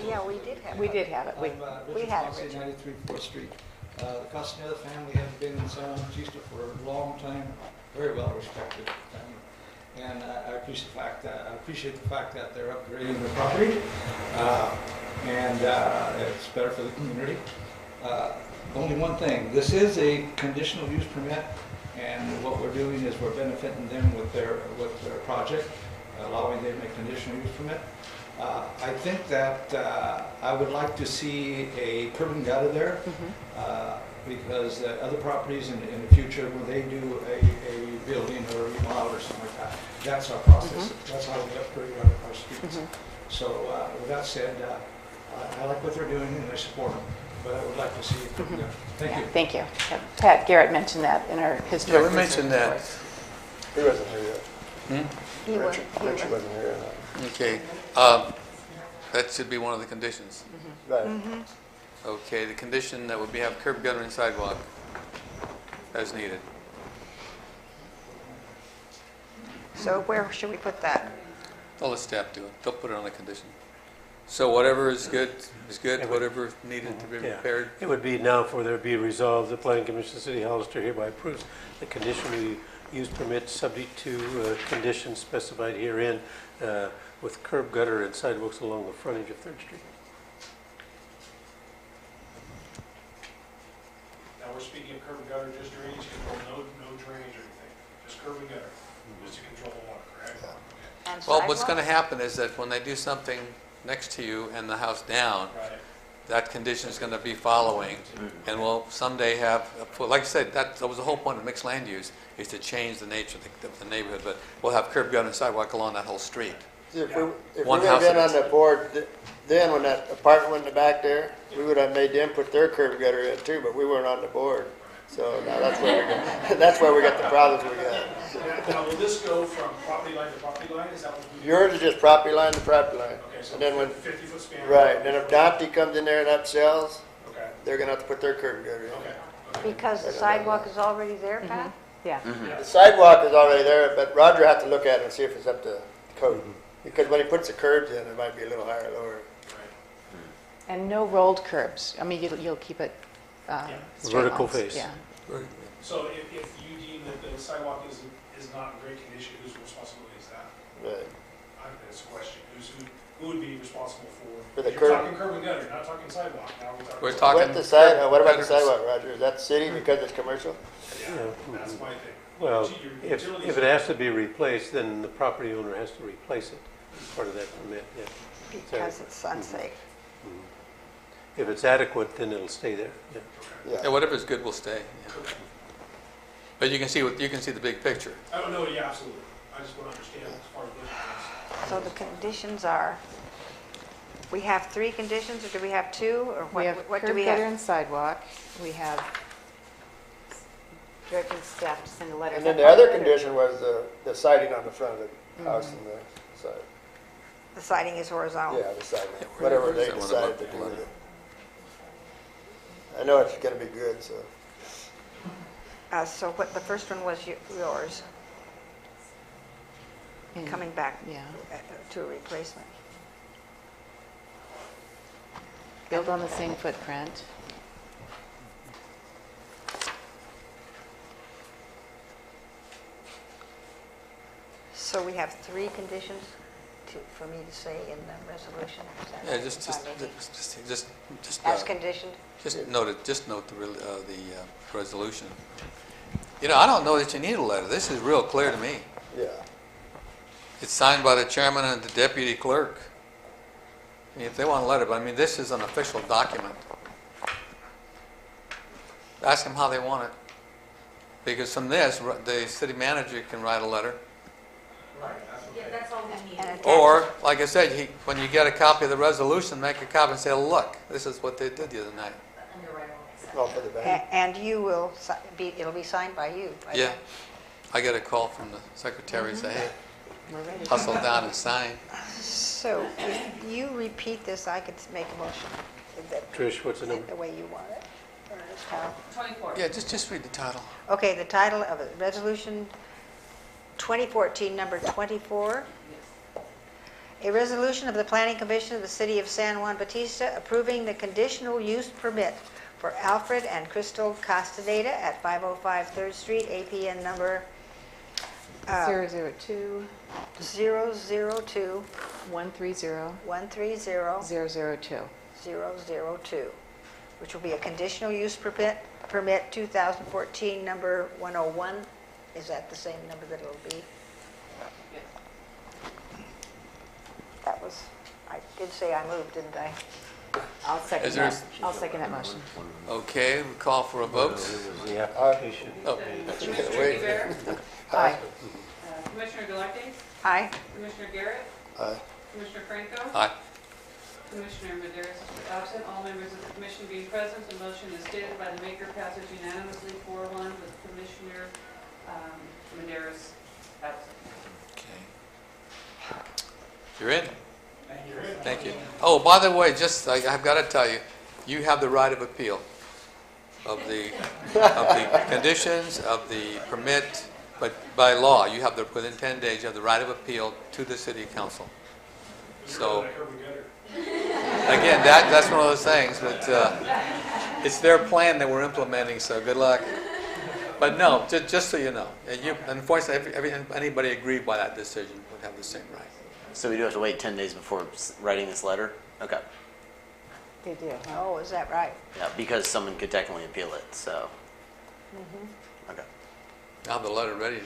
yeah, we did have. We it. did have it. We Richard had it, Foxey, Richard. 93 4th Street. The Castaneda family has been in San Francisco for a long time, very well respected family. And I appreciate the fact that they're upgrading the property, and it's better for the community. Only one thing, this is a conditional use permit, and what we're doing is we're benefiting them with their project. allowing them a conditional use permit. I think that I would like to see a curb and gutter there, because other properties in the future, when they do a building or a remodel or something like that, that's our process. That's how we upgrade our streets. So with that said, I like what they're doing and I support them, but I would like to see it curb and gutter. Thank you. Thank you. Pat Garrett mentioned that in our historic. Yeah, we mentioned research that. report. He wasn't here yet. He was, Richard wasn't here yet. Okay. That should be one of the conditions. Right. Okay, the condition that would be have curb, gutter, and sidewalk as needed. so where should we put that? I'll let staff do it. They'll put it on the condition. So whatever is good, Yeah, but- whatever is needed to be Yeah. repaired. It would be now for there be resolved, the Planning Commission of City of Hollister hereby approves the conditional use permit subject to conditions specified herein with curb, gutter, and sidewalks along the frontage of Third Street. Now, we're speaking of curb and gutter, just drainage control, no drainage or anything, just curb and gutter, just to control the water, correct? Okay. And Well, what's sidewalk? going to happen is that when they do something next to you and the house down, Right. that condition is going to be following, and we'll someday have, like I said, that was the whole point of mixed land use, is to change the nature of the neighborhood, but we'll have curb, gutter, and sidewalk along that whole street. See, if we One would have house been at on a the board, then when that apartment went in the back there, we would have made them put their curb gutter in too, but we weren't on the board. So now that's where we got, that's where we got the problems we got. Now, will this go from property line to property line, is that what we do? Yours is just property line to property line. Okay, so And then when, 50-foot span? right, then if Dante comes in there and upsells, Okay, they're gonna have to put their curb gutter in. okay. Because the sidewalk is already there, Pat? Yeah. The sidewalk is already there, but Roger has to look at it and see if it's up to code. Because when he puts the curbs in, it might be a little higher or lower. And no rolled curbs. I mean, you'll keep it straight Vertical lines. face. Yeah. So if you deem that the sidewalk is not in great condition, whose responsibility is that? Right. I think that's a question, who would be responsible For the You're curb. talking curb and gutter, not talking sidewalk, now We're we're talking. What the side, what about the gutters. sidewalk, Roger? Is that city because it's commercial? Yeah, that's my thing. Well, Your if utilities- it has to be replaced, then the property owner has to replace it as part of that permit, yeah. Because it's unsafe. If it's adequate, then it'll stay there, yeah. Yeah, whatever's good will stay. Yeah. But you can see the big picture. Oh, no, yeah, absolutely. I just want to understand as far as budget goes. So the conditions are, we have 3 conditions, or do we have 2, or We have what do curb, we gutter, have? and sidewalk. We have directing staff to send a letter. And then the other condition was the siding on the front of the house and the side. The siding is horizontal. Yeah, the siding, Yeah, whatever they that one decided about to the do letter. with it. I know it's gonna be good, so. So what, the first one was yours, And- coming back Yeah. to a replacement. Build on the same footprint. So we have 3 conditions for me to say in the resolution? Is that Yeah, right? just As conditioned? just note the resolution. You know, I don't know that you need a letter. This is real clear to me. Yeah. It's signed by the chairman and the deputy clerk. I mean, if they want a letter, but I mean, this is an official document. Ask them how they want it. Because from this, the city manager can write a letter. Yeah, that's all we need. And attach Or, like I said, when you get a copy of the resolution, make a copy and say, look, this is what they did the other night. All for the bank. And you will, it'll be signed by you? by Yeah. then? I get a call from the secretary and say, hey, We're ready. hustle down and sign. So if you repeat this, I could make a motion. Trish, what's the number? The way you want it. Or how? 24. Yeah, just read the title. Okay, the title of it, Resolution 2014, number 24. A resolution of the Planning Commission of the City of San Juan Bautista approving the conditional use permit for Alfred and Crystal Castaneda at 505 3rd Street, APN number 002 002 130 130 002. 002, which will be a conditional use permit 2014 number 101. Is that the same number that it'll be? was, I did say I moved, didn't I? I'll second Is there- that. I'll second that motion. Okay, we call for a vote. It was the application. Oh, Commissioner Wait. Rivera, Aye. Commissioner Galante, Aye. Commissioner Garrett, Aye. Commissioner Franco, aye. Commissioner Maderas is absent. All members of the commission being present, the motion is stated by the maker passes unanimously 4-1 with Commissioner Maderas absent. Okay. You're in? Thank you. Oh, by the way, just, I've got to tell you, you have the right of appeal of the conditions, of the permit, but by law, you have within 10 days, you have the right of appeal to the city council. So, again, that's one of those things, but it's their plan that we're implementing, so good luck. But no, just so you know, unfortunately, anybody aggrieved by that decision would have the same right. So we do have to wait 10 days before writing this letter? Okay. They do. Oh, is that right? Yeah, because someone could technically appeal it, so. Okay. I have the letter ready.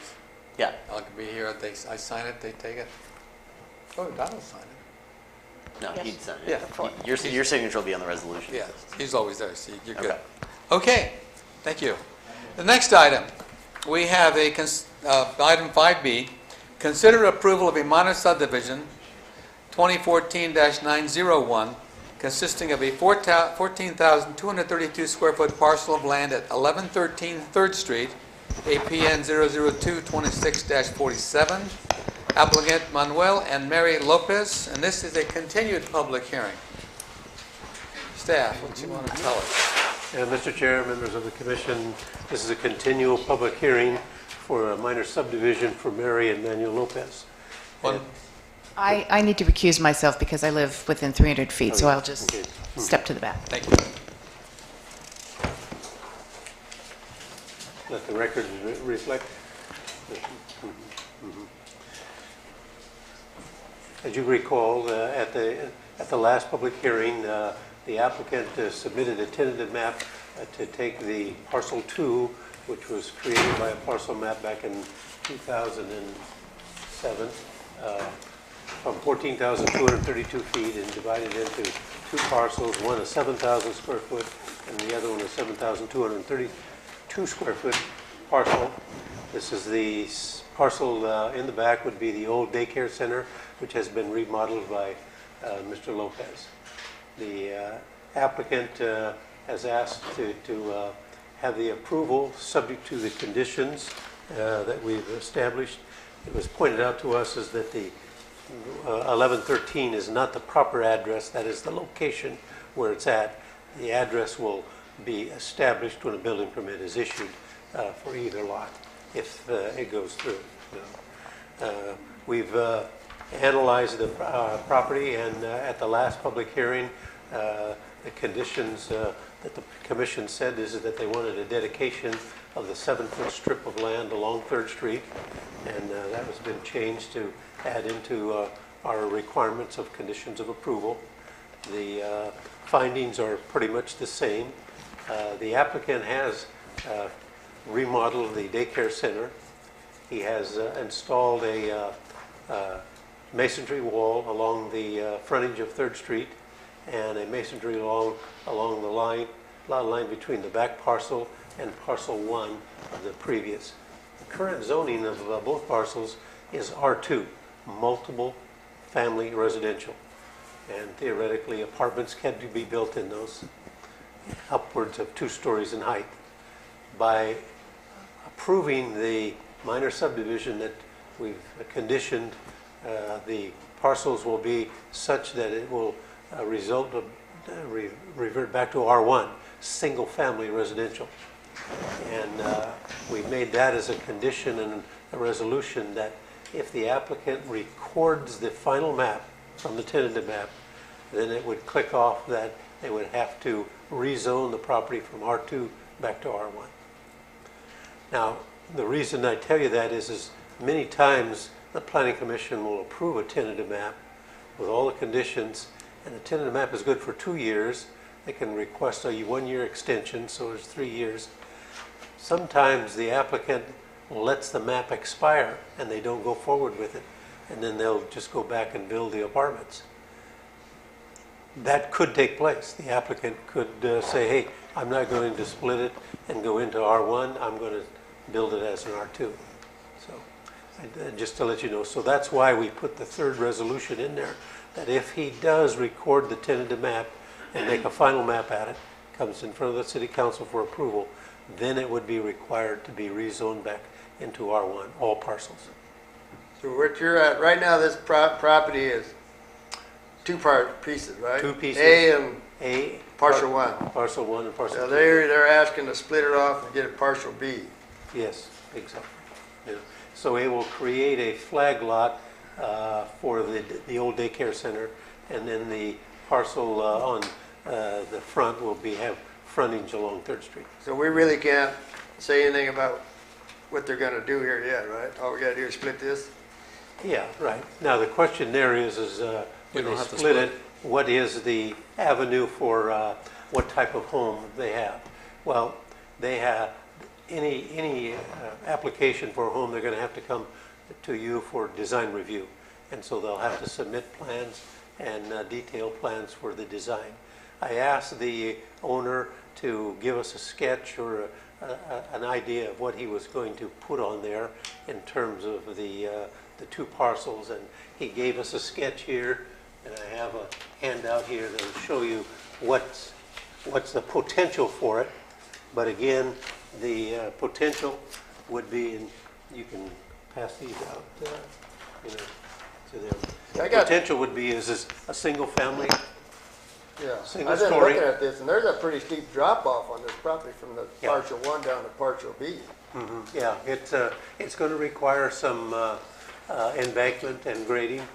Yeah. I'll be here. I sign it, they take it. Oh, Donald's sign it. No, Yes. he'd sign Yeah. it. Your signature will be on the resolution. Yeah, he's always there, so you're good. Okay. Okay, thank you. The next item, we have item 5B, consider approval of a minor subdivision, 2014-901, consisting of a 14,232 square foot parcel of land at 1113 3rd Street, APN 00226-47, applicant Manuel and Mary Lopez, and this is a continued public hearing. Staff, what do you want to tell us? Mr. Chair, members of the commission, this is a continual public hearing for a minor subdivision for Mary and Manuel Lopez. One- I need to recuse myself because I live within 300 feet, so I'll just Okay. step to the back. Thank you. Let the record reflect. As you recall, at the last public hearing, the applicant submitted a tentative map to take the parcel 2, which was created by a parcel map back in 2007, from 14,232 feet and divided into two parcels, one a 7,000 square foot and the other one a 7,232 square foot parcel. This is the parcel in the back would be the old daycare center, which has been remodeled by Mr. Lopez. The applicant has asked to have the approval subject to the conditions that we've established. It was pointed out to us is that the 1113 is not the proper address, that is the location where it's at. The address will be established when a building permit is issued for either lot, if it goes through. We've analyzed the property, and at the last public hearing, the conditions that the commission said is that they wanted a dedication of the 7-foot strip of land along 3rd Street, and that has been changed to add into our requirements of conditions of approval. The findings are pretty much the same. The applicant has remodeled the daycare center. He has installed a masonry wall along the frontage of 3rd Street and a masonry along the lot line between the back parcel and parcel 1 of the previous. The current zoning of both parcels is R2, multiple family residential, and theoretically apartments can be built in those upwards of 2 stories in height. By approving the minor subdivision that we've conditioned, the parcels will be such that it will revert back to R1, single family residential. And we've made that as a condition and a resolution that if the applicant records the final map from the tentative map, then it would click off that they would have to rezone the property from R2 back to R1. Now, the reason I tell you that is many times the Planning Commission will approve a tentative map with all the conditions, and the tentative map is good for 2 years. They can request a 1-year extension, so there's 3 years. Sometimes the applicant lets the map expire and they don't go forward with it, and then they'll just go back and build the apartments. that could take place. The applicant could say, hey, I'm not going to split it and go into R1, I'm going to build it as an R2. So, just to let you know, so that's why we put the third resolution in there, that if he does record the tentative map and make a final map at it, comes in front of the city council for approval, then it would be required to be rezoned back into R1, all parcels. So what you're at, right now, this property is two-part pieces, right? Two pieces. A and A. partial one. Parcel 1 and parcel 2. So they're asking to split it off and get a partial B. Yes, exactly. Yeah. So it will create a flag lot for the old daycare center, and then the parcel on the front will have frontage along 3rd Street. So we really can't say anything about what they're gonna do here yet, right? All we gotta do is split this? Yeah, right. Now, the question there is when don't they have to split split. it, what is the avenue for what type of home they have? Well, they have any application for a home, they're going to have to come to you for design review. And so they'll have to submit plans and detailed plans for the design. I asked the owner to give us a sketch or an idea of what he was going to put on there in terms of the two parcels, and he gave us a sketch here, and I have a handout here that will show you what's the potential for it. But again, the potential would be, and you can pass these out, to them. I got- Potential would be is a single family. Yeah. Single I've been story. looking at this, and there's a pretty steep drop off on this property from the Yeah. partial 1 down to partial B. Yeah, it's going to require some embankment and grading,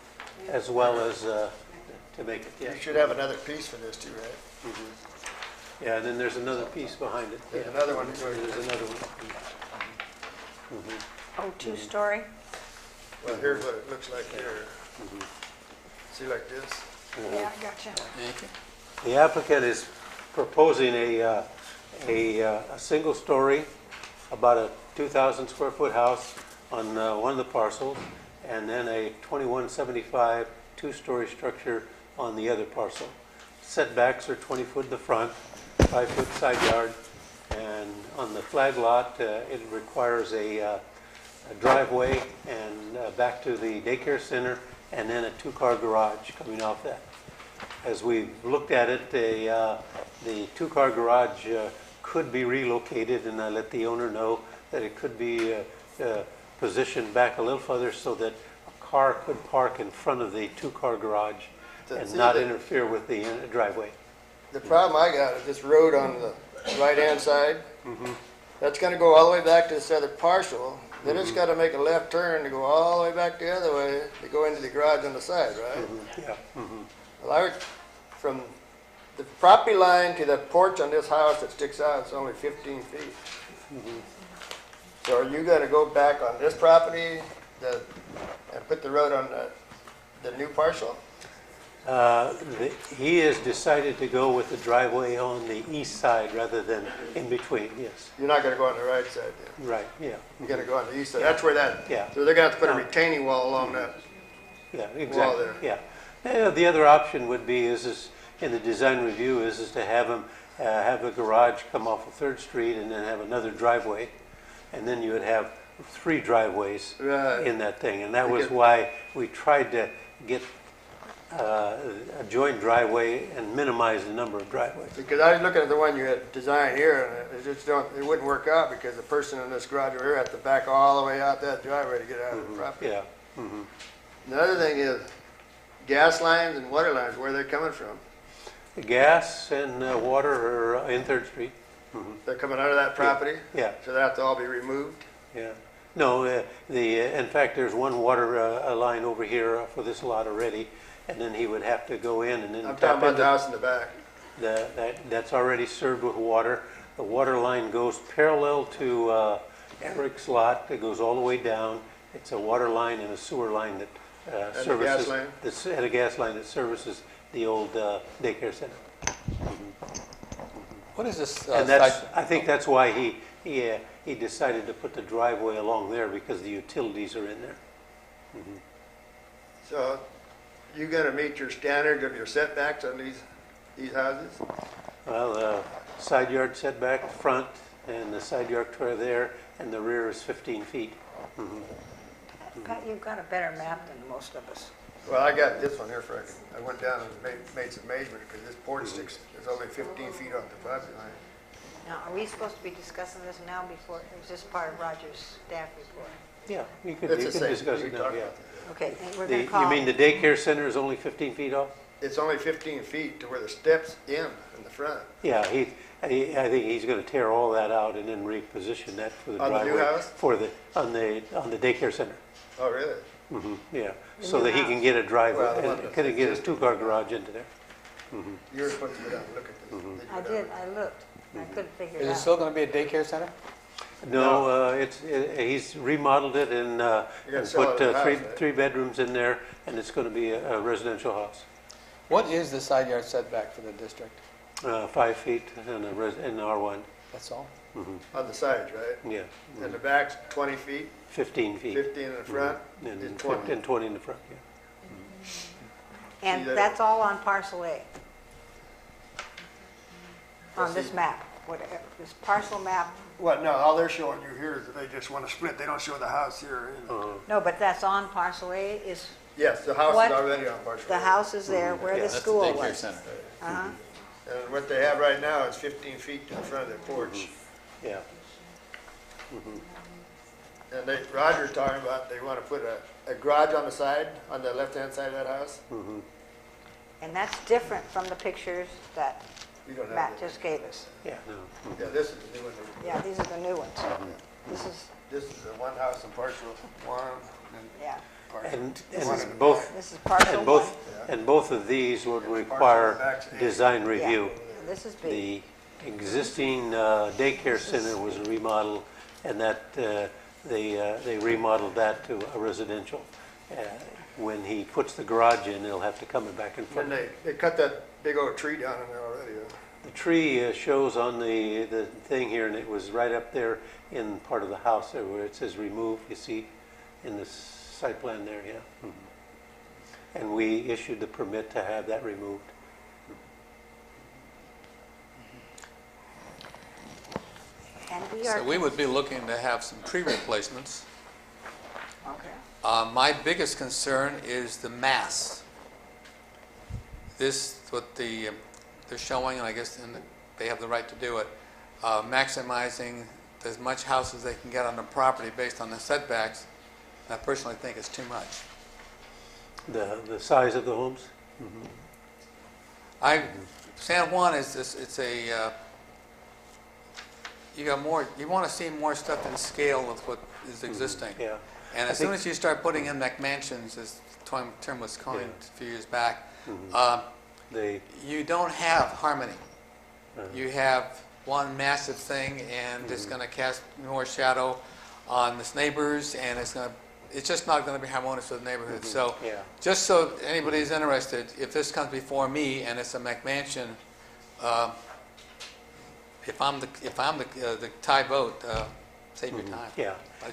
as well as to make it. Yeah. You should have another piece for this too, right? Yeah, and then there's another piece behind it. There's Yeah. another one. There's another one. Oh, two-story? Well, here's what it looks like here. See like this? Yeah, I gotcha. The applicant is proposing a single story, about a 2,000 square foot house on one of the parcels, and then a 2175 two-story structure on the other parcel. Setbacks are 20 foot in the front, 5 foot side yard, and on the flag lot, it requires a driveway and back to the daycare center, and then a two-car garage coming off that. As we've looked at it, the two-car garage could be relocated, and I let the owner know that it could be positioned back a little further so that a car could park in front of the two-car garage and See, not interfere with the driveway. The problem I got is this road on the right-hand side. That's gonna go all the way back to this other parcel. Then it's gotta make a left turn to go all the way back the other way to go into the garage on the side, right? Yeah. Well, I would, from the property line to the porch on this house that sticks out, it's only 15 feet. So are you gonna go back on this property and put the road on the new parcel? He has decided to go with the driveway on the east side rather than in between, yes. You're not gonna go on the right side then? Right, yeah. You're gonna go on the east side? That's where that, Yeah. so they're gonna have to put a No. retaining wall along that. Yeah, exactly, there. yeah. The other option would be is in the design review is to have them, have the garage come off of 3rd Street and then have another driveway. And then you would have 3 driveways Right. in that thing. And that was Because- why we tried to get a joint driveway and minimize the number of driveways. Because I was looking at the one you had designed here, and it just it wouldn't work out because the person in this garage over here had to back all the way out that driveway to get out of the property. Yeah. The other thing is gas lines and water lines, where they're coming from. The gas and water are in 3rd Street. They're coming out of that property, Yeah, so they have to all be removed. yeah. No, in fact, there's one water line over here for this lot already, and then he would have to go in and then I'm tap talking about into the house in the back. that's already served with water. The water line goes parallel to Eric's lot. It goes all the way down. It's a water line and a sewer line that And the services. gas line? And a gas line that services the old daycare center. What is this And that's, side? I think that's why he decided to put the driveway along there, because the utilities are in there. So you gonna meet your standards of your setbacks on these these houses? Well, side yard setback, front, and the side yard to there, and the rear is 15 feet. Mhm. Pat, you've got a better map than most of us. Well, I got this one here, Frank. I went down and made some measurements, because this porch sticks, is only 15 feet off the property line. Now, are we supposed to be discussing this now before, or is this part of Roger's staff report? Yeah, you can It's the same. discuss You it can now, talk yeah. about Okay, and we're The- gonna call. You mean the daycare center is only 15 feet off? It's only 15 feet to where the steps in the front. Yeah, I think he's gonna tear all that out and then reposition that for the On the driveway. new house? On the daycare center. Oh, really? Yeah, The so new that he house. can get a driveway, Well, the one and that's can get his existing. two-car garage into there. You were supposed to go down and look at this. you I go did, down? I looked, I couldn't figure Is it it out. still going to be a daycare center? No, he's remodeled it and gotta sell put it as a house, right? three bedrooms in there, and it's gonna be a residential house. What is the side yard setback for the district? 5 feet in R1, That's all? On the sides, right? yeah. And the back's 20 feet, 15 feet. 15 in the front, And and 20 20. and 20 in the front, yeah. And See that? that's all on parcel A? On this map, whatever, this parcel map, Well, no, all they're showing you here is that they just want to split. They don't show the house here. no, but that's on parcel A is, Yes, the house What? is already on partial. the house is there where the school was. center. Uh-huh. And what they have right now is 15 feet to the front of their porch. Yeah. And Roger's talking about they want to put a garage on the side, on the left-hand side of that house. And that's different from the pictures that You don't have Matt that. just gave us. Yeah, no. Yeah, this is the new one. Yeah, these are the new ones. This is, This is the one house in partial one. yeah, And This one is- in the both, this is parcel and one. both, and both of these would require design review. This is B. The existing daycare center was remodeled, and that, they remodeled that to a residential. When he puts the garage in, they'll have to come back in front. And they cut that big old tree down in there already. The tree shows on the thing here, and it was right up there in part of the house there where it says remove, you see, in the site plan there, yeah. And we issued the permit to have that removed. And we are. So we would be looking to have some tree replacements. Okay. My biggest concern is the mass. This, what they're showing, and I guess they have the right to do it, maximizing as much house as they can get on the property based on the setbacks. I personally think it's too much. The size of the homes? San Juan is this, it's a, you got more, you want to see more stuff in scale with what is existing. Yeah. And I as soon think- as you start putting in McMansions, as the term was coined a few years back, They, you don't have harmony. Uh-huh. You have one massive thing, and it's going to cast more shadow on its neighbors, and it's just not going to be harmonious with the neighborhood. So, yeah. just so anybody's interested, if this comes before me and it's a McMansion, if I'm the tie vote, save your time. Yeah. I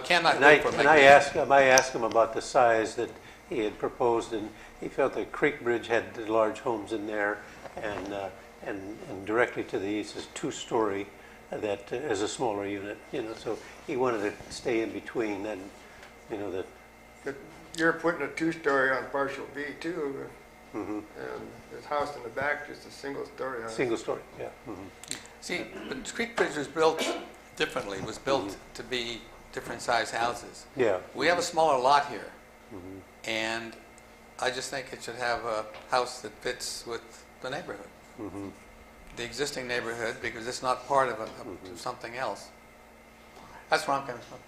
cannot And vote for and I McMansion. asked him about the size that he had proposed, and he felt that Creek Bridge had the large homes in there, and directly to the east is two-story, that is a smaller unit, so he wanted to stay in between, and, But you're putting a two-story on partial B too, and this house in the back, just a single-story house. single story, yeah. See, but Creek Bridge was built differently. It was built to be different size houses. Yeah. We have a smaller lot here, and I just think it should have a house that fits with the neighborhood, the existing neighborhood, because it's not part of something else. That's where I'm coming from.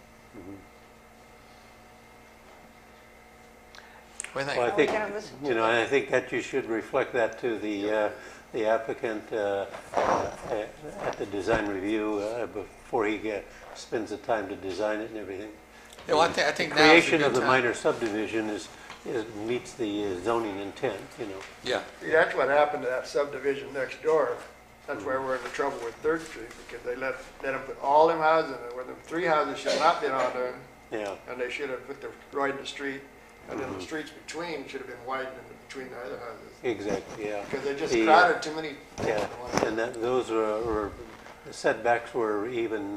What do you Well, I think? think, gonna listen to I think that you should reflect that to the applicant at the design review before he spends the time to design it and everything. Yeah, well, I think The now is a creation good of the time. minor subdivision meets the zoning intent, Yeah. See, that's what happened to that subdivision next door. That's why we're in the trouble with Third Street, because they let them put all them houses in there, where them 3 houses should not been on there, Yeah. and they should have put the right in the street. And then the streets between should have been widened between the other houses. Exactly, yeah. Because they just The, crowded too many. Yeah, and those were, the setbacks were even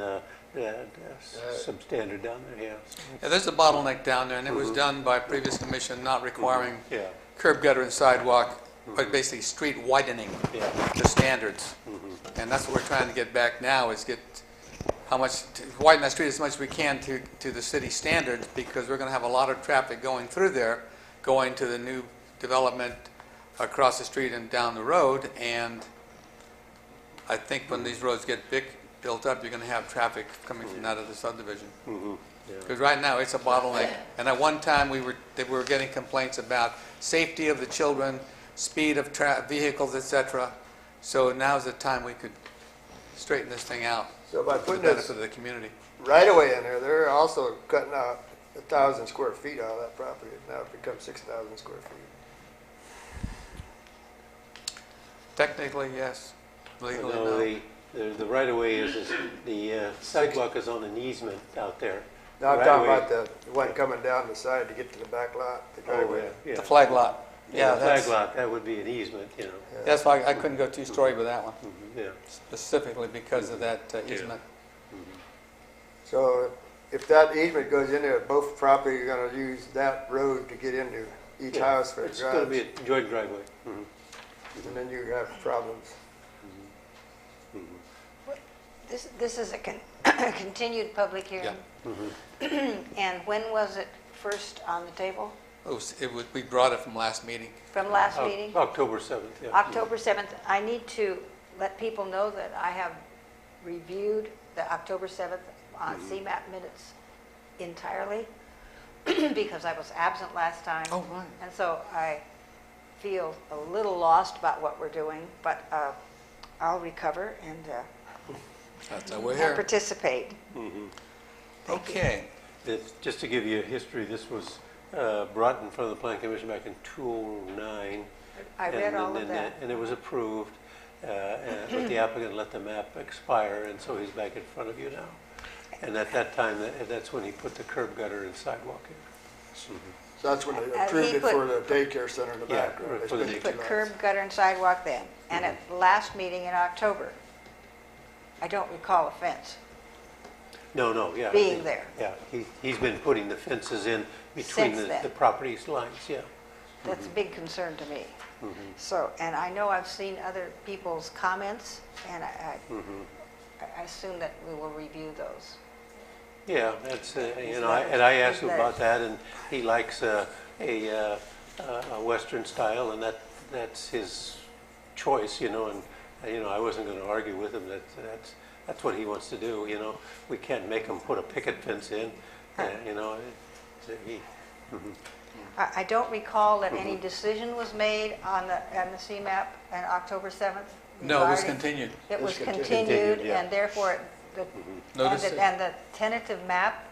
substandard down there, yeah. Yeah, there's a bottleneck down there, and it was done by previous commission not requiring Yeah, curb gutter and sidewalk, but basically street widening yeah. the standards. And that's what we're trying to get back now, is get widen that street as much as we can to the city standards, because we're going to have a lot of traffic going through there, going to the new development across the street and down the road. And I think when these roads get built up, you're going to have traffic coming from out of the subdivision. Because right now, it's a bottleneck. And at one time, we were getting complaints about safety of the children, speed of vehicles, etc. So now's the time we could straighten this thing out So by for the putting benefit this of the community. right away in there, they're also cutting out 1,000 square feet out of that property. Now it becomes 6,000 square feet. Technically, yes. Legally, No, no. the right-of-way is the sidewalk is on an easement out there. Now I'm talking Right-of-way- about the one coming down the side to get to the back lot, the Oh, driveway. yeah. The flag lot. Yeah, The flag that's, lot, that would be an easement, you know. that's why I couldn't go two-story with that one, Yeah. specifically because of that easement. So if that easement goes in there, both property are gonna use that road to get into each Yeah, house for a It's going to be drive. a joint driveway. And then you have problems. This is a continued public hearing. And when was it first on the table? We brought it from last meeting. From last meeting? October 7th, yeah. October 7th. I need to let people know that I have reviewed the October 7th CMAP minutes entirely because I was absent last time. Oh, right. And so I feel a little lost about what we're doing, but I'll recover and That's why we're and here. participate. Thank you. Okay. Just to give you a history, this was brought in front of the Plan Commission back in 2009. I read all of that. And it was approved, but the applicant let the map expire, and so he's back in front of you now. And at that time, that's when he put the curb gutter and sidewalk in. So that's when they And approved he it put- for the daycare center in the Yeah, back, right? They for the split He it put two lots. curb, gutter, and sidewalk then. And at the last meeting in October, I don't recall a fence. No, yeah. Being there. Yeah, he's been putting the fences in between Since then. the properties lines, yeah. That's a big concern to me. So, and I know I've seen other people's comments, and I assume that we will review those. Yeah, that's, and I asked him about that, and he likes a Western style, and that's his choice, you know, and, I wasn't going to argue with him, that's what he wants to do, you know. We can't make him put a picket fence in, you know, I don't recall that any decision was made on the CMAP on October 7th. No, it was regarding- continued. It was continued. continued, Yeah. and therefore, No and decision. the tentative map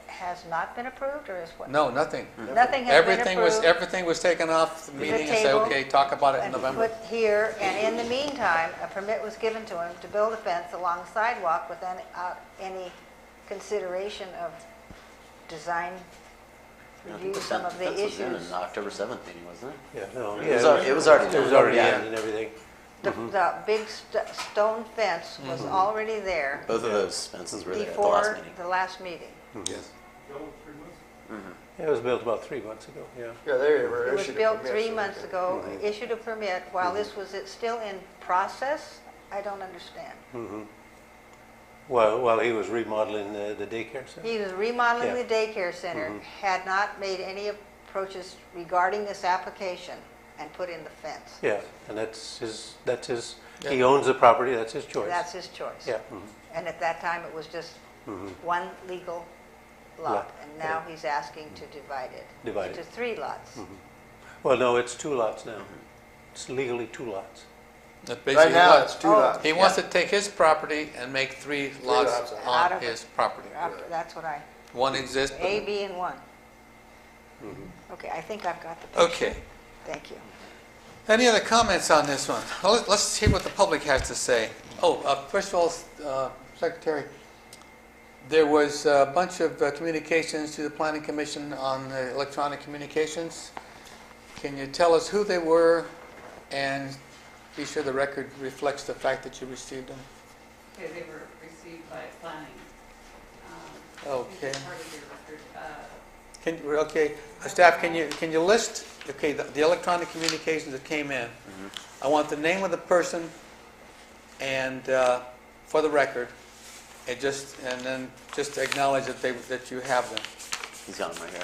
has not been approved, or is what? No, nothing. Nothing has been approved. Everything was taken off the meeting and say, table okay, talk about it in And November. put here, and in the meantime, a permit was given to him to build a fence along the sidewalk without any consideration of design I think review, the some of the fence was in issues. an October 7th meeting, wasn't it? yeah, no. It was already It was already yeah. in and everything. The big stone fence was already there Both of those fences were there at the last before meeting. the last meeting. Yes. It was built about 3 months ago, yeah. Yeah, they were It was issued a built permit, 3 so months they- ago, issued a permit. While this was still in process, I don't understand. While he was remodeling the daycare center. He was remodeling Yeah. the daycare center, had not made any approaches regarding this application, and put in the fence. Yeah, and that's his, he Yeah. owns the property, that's his choice. That's his choice. Yeah. And at that time, it was just one legal lot, Lot. and now he's asking to divide it Divide into it. 3 lots. Well, no, it's 2 lots now. It's legally 2 lots. That Right basically now, what- it's 2 Oh. lots. He wants to take his property and make 3 lots lots out on of it. his property. That's what One exists, but- A, B, and 1. Okay, I think I've got the picture. okay. Thank you. Any other comments on this one? Well, let's hear what the public has to say. Oh, first of all, Secretary, There was a bunch of communications to the Planning Commission on the electronic communications. Can you tell us who they were and be sure the record reflects the fact that you received them? Okay, they were received by planning. Okay. Part of your record. Okay, staff, can you list, okay, the electronic communications that came in? I want the name of the person and, for the record, and then just acknowledge that you have them. He's got him right here.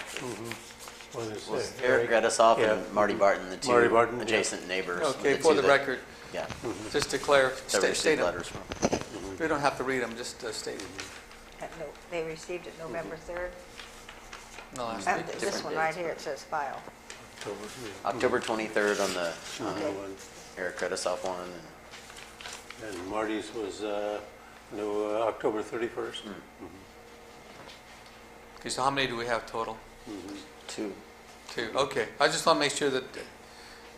What is Was it? Eric Redesoff Yeah. and Marty Barton, the Marty two Barton, yeah. adjacent neighbors. Okay, two for the that- record, Yeah, just declare, that we state received them. letters from. We don't have to read them, just state it. They received it November 3rd. No, last And week. this different one dates, right here, but- it says file. October, October 23rd on the Okay. Eric Redesoff one. And Marty's was October 31st. Okay, so how many do we have total? Two. Two, okay. I just want to make sure that,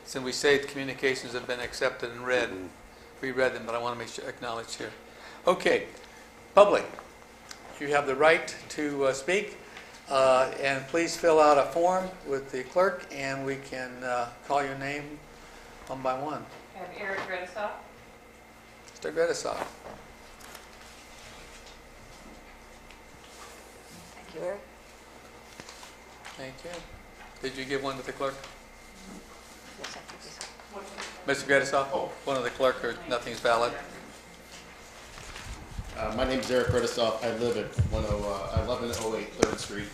since we say the communications have been accepted and read, we read them, but I want to make sure, acknowledge here. Okay, public, you have the right to speak, and please fill out a form with the clerk, and we can call your name one by one. I have Eric Redesoff. Mr. Gretasoff. Thank you, Eric. Thank you. Did you give one to the clerk? Yes, I think so. Mr. Gretasoff? One of the clerk, or nothing's valid? My name is Eric Redesoff. I live at 1108 3rd Street.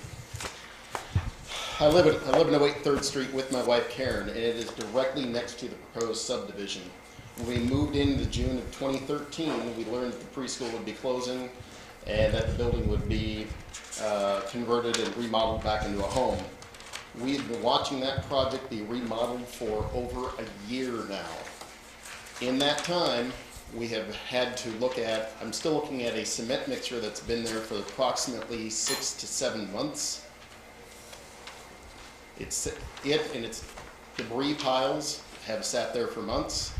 I live at 1108 3rd Street with my wife Karen, and it is directly next to the proposed subdivision. When we moved in the June of 2013, we learned that the preschool would be closing and that the building would be converted and remodeled back into a home. We've been watching that project be remodeled for over a year now. In that time, we have had to look at, I'm still looking at a cement mixer that's been there for approximately 6 to 7 months. It and its debris piles have sat there for months,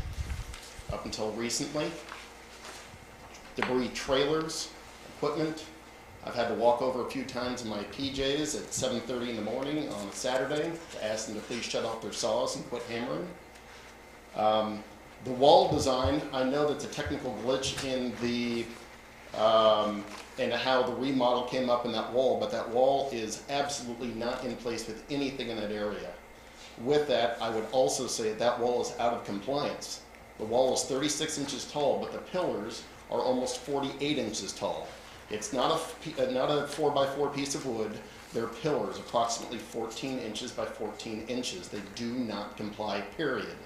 up until recently. Debris trailers, equipment. I've had to walk over a few times in my PJs at 7:30 in the morning on a Saturday to ask them to please shut off their saws and quit hammering. The wall design, I know that's a technical glitch in the and how the remodel came up in that wall, but that wall is absolutely not in place with anything in that area. With that, I would also say that wall is out of compliance. The wall is 36 inches tall, but the pillars are almost 48 inches tall. It's not a 4x4 piece of wood. They're pillars, approximately 14 inches by 14 inches. They do not comply, period.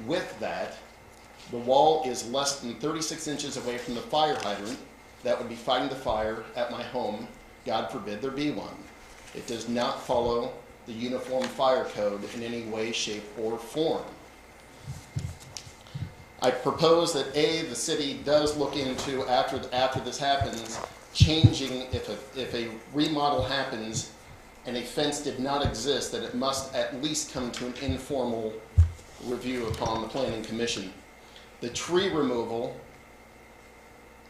With that, the wall is less than 36 inches away from the fire hydrant that would be fighting the fire at my home. God forbid there be one. It does not follow the uniform fire code in any way, shape, or form. I propose that the city does look into, after this happens, changing, if a remodel happens and a fence did not exist, that it must at least come to an informal review upon the Planning Commission. The tree removal,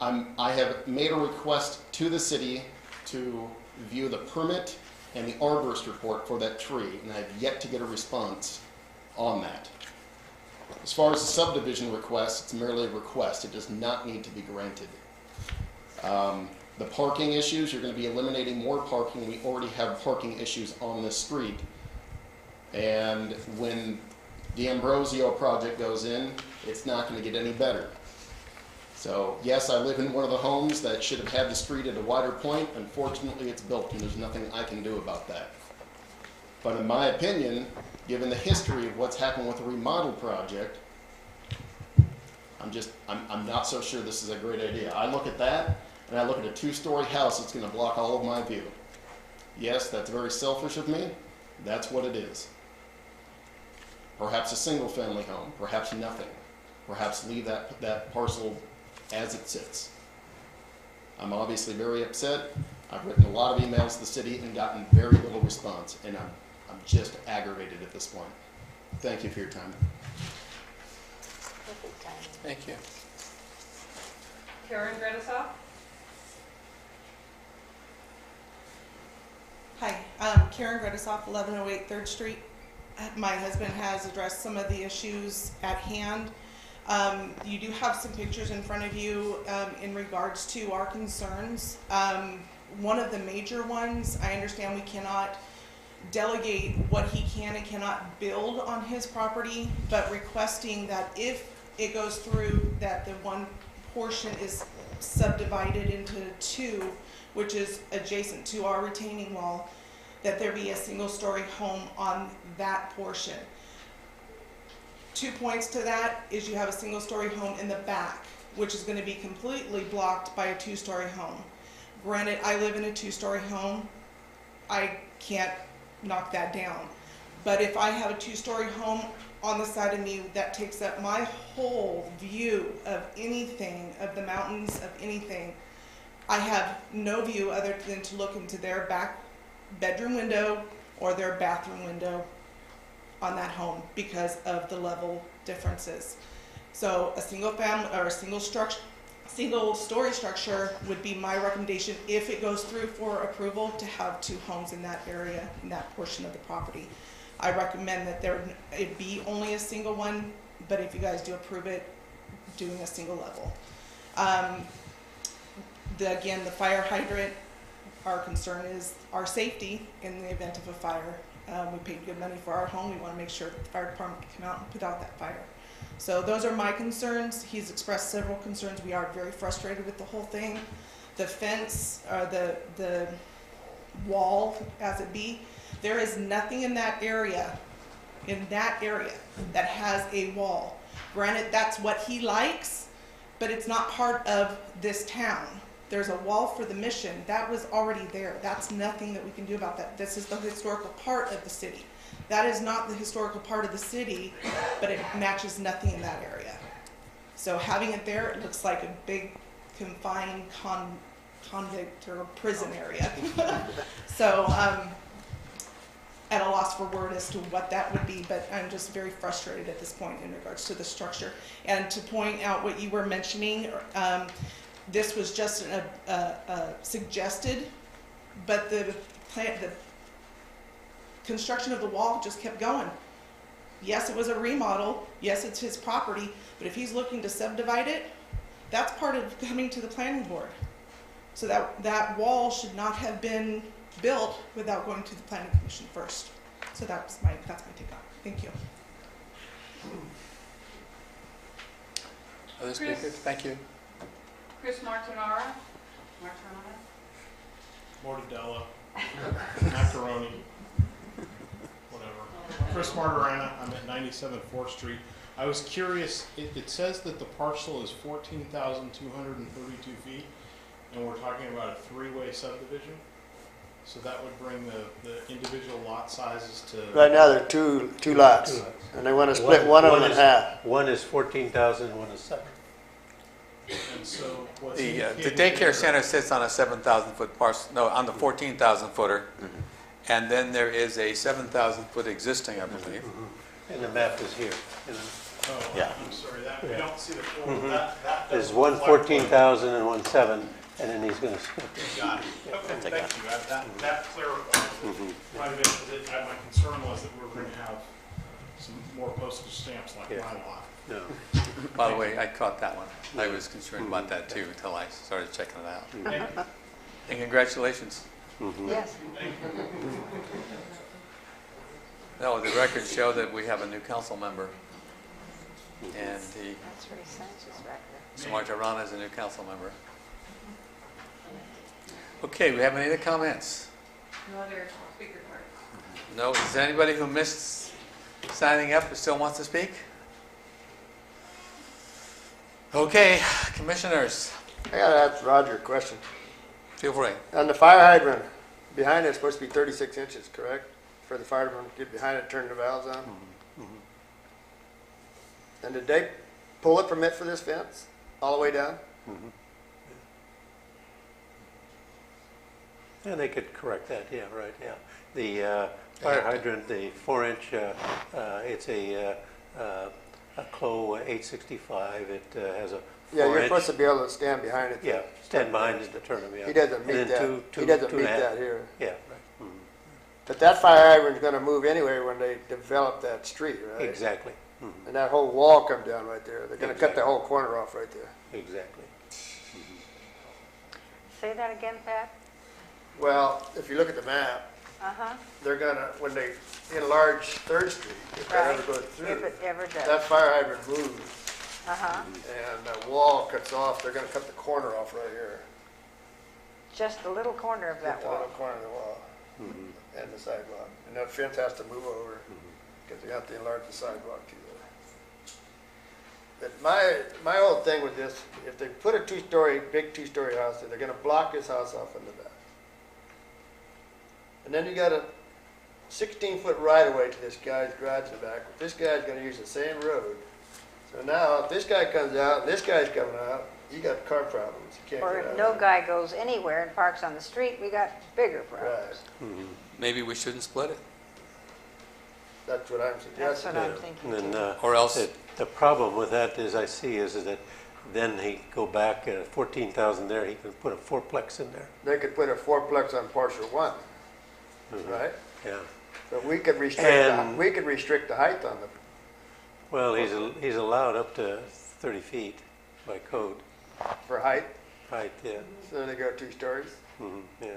I have made a request to the city to view the permit and the arborist report for that tree, and I have yet to get a response on that. As far as the subdivision request, it's merely a request. It does not need to be granted. The parking issues, you're going to be eliminating more parking. We already have parking issues on this street. And when the Ambrosio project goes in, it's not going to get any better. So yes, I live in one of the homes that should have had the street at a wider point. Unfortunately, it's built and there's nothing I can do about that. But in my opinion, given the history of what's happened with the remodel project, I'm not so sure this is a great idea. I look at that and I look at a 2-story house that's going to block all of my view. Yes, that's very selfish of me. That's what it is. Perhaps a single family home, perhaps nothing. Perhaps leave that parcel as it sits. I'm obviously very upset. I've written a lot of emails to the city and gotten very little response, and I'm just aggravated at this point. Thank you for your time. Perfect timing. Thank you. Karen Redesoff. Karen Gredisoff, 1108 3rd Street. My husband has addressed some of the issues at hand. You do have some pictures in front of you in regards to our concerns. One of the major ones, I understand we cannot delegate what he can and cannot build on his property, but requesting that if it goes through, that the one portion is subdivided into two, which is adjacent to our retaining wall, that there be a single-story home on that portion. 2 points to that is you have a single-story home in the back, which is going to be completely blocked by a 2-story home. Granted, I live in a 2-story home. I can't knock that down. But if I have a 2-story home on the side of me that takes up my whole view of anything, of the mountains, of anything, I have no view other than to look into their back bedroom window or their bathroom window on that home because of the level differences. So a single family or a single story structure would be my recommendation if it goes through for approval, to have 2 homes in that area, in that portion of the property. I recommend that it be only a single one, but if you guys do approve it, doing a single level. Again, the fire hydrant, our concern is our safety in the event of a fire. We paid good money for our home. We want to make sure that the fire department can come out and put out that fire. So those are my concerns. He's expressed several concerns. We are very frustrated with the whole thing. The fence, the wall as it be, there is nothing in that area that has a wall. Granted, that's what he likes, but it's not part of this town. There's a wall for the mission. That was already there. That's nothing that we can do about that. This is the historical part of the city. That is not the historical part of the city, but it matches nothing in that area. So having it there, it looks like a big confined convict or prison area. So at a loss for word as to what that would be, but I'm just very frustrated at this point in regards to the structure. And to point out what you were mentioning, this was just suggested, but the construction of the wall just kept going. Yes, it was a remodel. Yes, it's his property, but if he's looking to subdivide it, that's part of coming to the planning board. So that wall should not have been built without going to the planning commission first. So that's my take on it. Thank you. Other speakers? Thank you. Chris Martinara. Mortadella, macaroni, whatever. Chris Martirana, I'm at 97 4th Street. I was curious, it says that the parcel is 14,232 feet, and we're talking about a 3-way subdivision? So that would bring the individual lot sizes to... Right now, there are two lots, and they want to split one of them in half. One is 14,000, one is 7. And so what's The indicated daycare there- center sits on a 7,000-foot parcel, no, on the 14,000-footer. And then there is a 7,000-foot existing, I believe. And the map is here, you know. Oh, Yeah. I'm sorry, that, we don't see the full, that There's doesn't one reflect- 14,000 and one 7, and then he's going to split this. Got it. Okay, Take thank you. That clarifies it quite a bit, because my concern was that we were going to have some more postage stamps like Yeah. my lot. No. By the way, I caught that one. I was concerned about that too until I started checking it out. Thank you. And congratulations. Yes. No, the records show that we have a new council member. And That's Ray Sanchez back there. Mr. Martirana is a new council member. Okay, we have any other comments? No other speaker cards. No, is there anybody who missed signing up who still wants to speak? Okay, commissioners, I gotta ask Roger a question. feel free. On the fire hydrant, behind it's supposed to be 36 inches, correct? For the fire department to get behind it, turn the valves on? And did they pull a permit for this fence all the way down? Yeah, they could correct that, yeah, right, yeah. The fire hydrant, the 4-inch, it's a Clo 865, it has a 4-inch. Yeah, you're supposed to be able to stand behind it. Yeah, stand behind it to turn them, yeah. He doesn't meet And then that. two He doesn't and meet a half. that here. Yeah, right. But that fire hydrant's gonna move anyway when they develop that street, right? Exactly. And that whole wall come down right there. They're gonna cut Exactly. the whole corner off right there. Exactly. Say that again, Pat? Well, if you look at the map, Uh-huh. they're gonna, when they enlarge Third Street, if that Right. ever goes If through, it ever that does. fire hydrant moves Uh-huh. and the wall cuts off, they're gonna cut the corner off right here. Just the little corner of that Just the wall. little corner of the wall and the sidewalk. And that fence has to move over because they have to enlarge the sidewalk too. But my whole thing with this, if they put a big two-story house there, they're gonna block this house off in the back. And then you got a 16-foot right-of-way to this guy's garage in the back. But this guy's gonna use the same road. So now, if this guy comes out and this guy's coming out, you got car problems. You can't Or get if out. no guy goes anywhere and parks on the street, we got bigger Right. problems. Maybe we shouldn't split it. That's what I'm That's suggesting. what I'm thinking And too. Or else- the problem with that is I see is that then he go back at 14,000 there, he can put a fourplex in there. They could put a fourplex on partial one, right? Yeah. But we could And- restrict the height on the, Well, he's allowed up to 30 feet by code. for height, Right, yeah. so they go 2 stories. Yeah.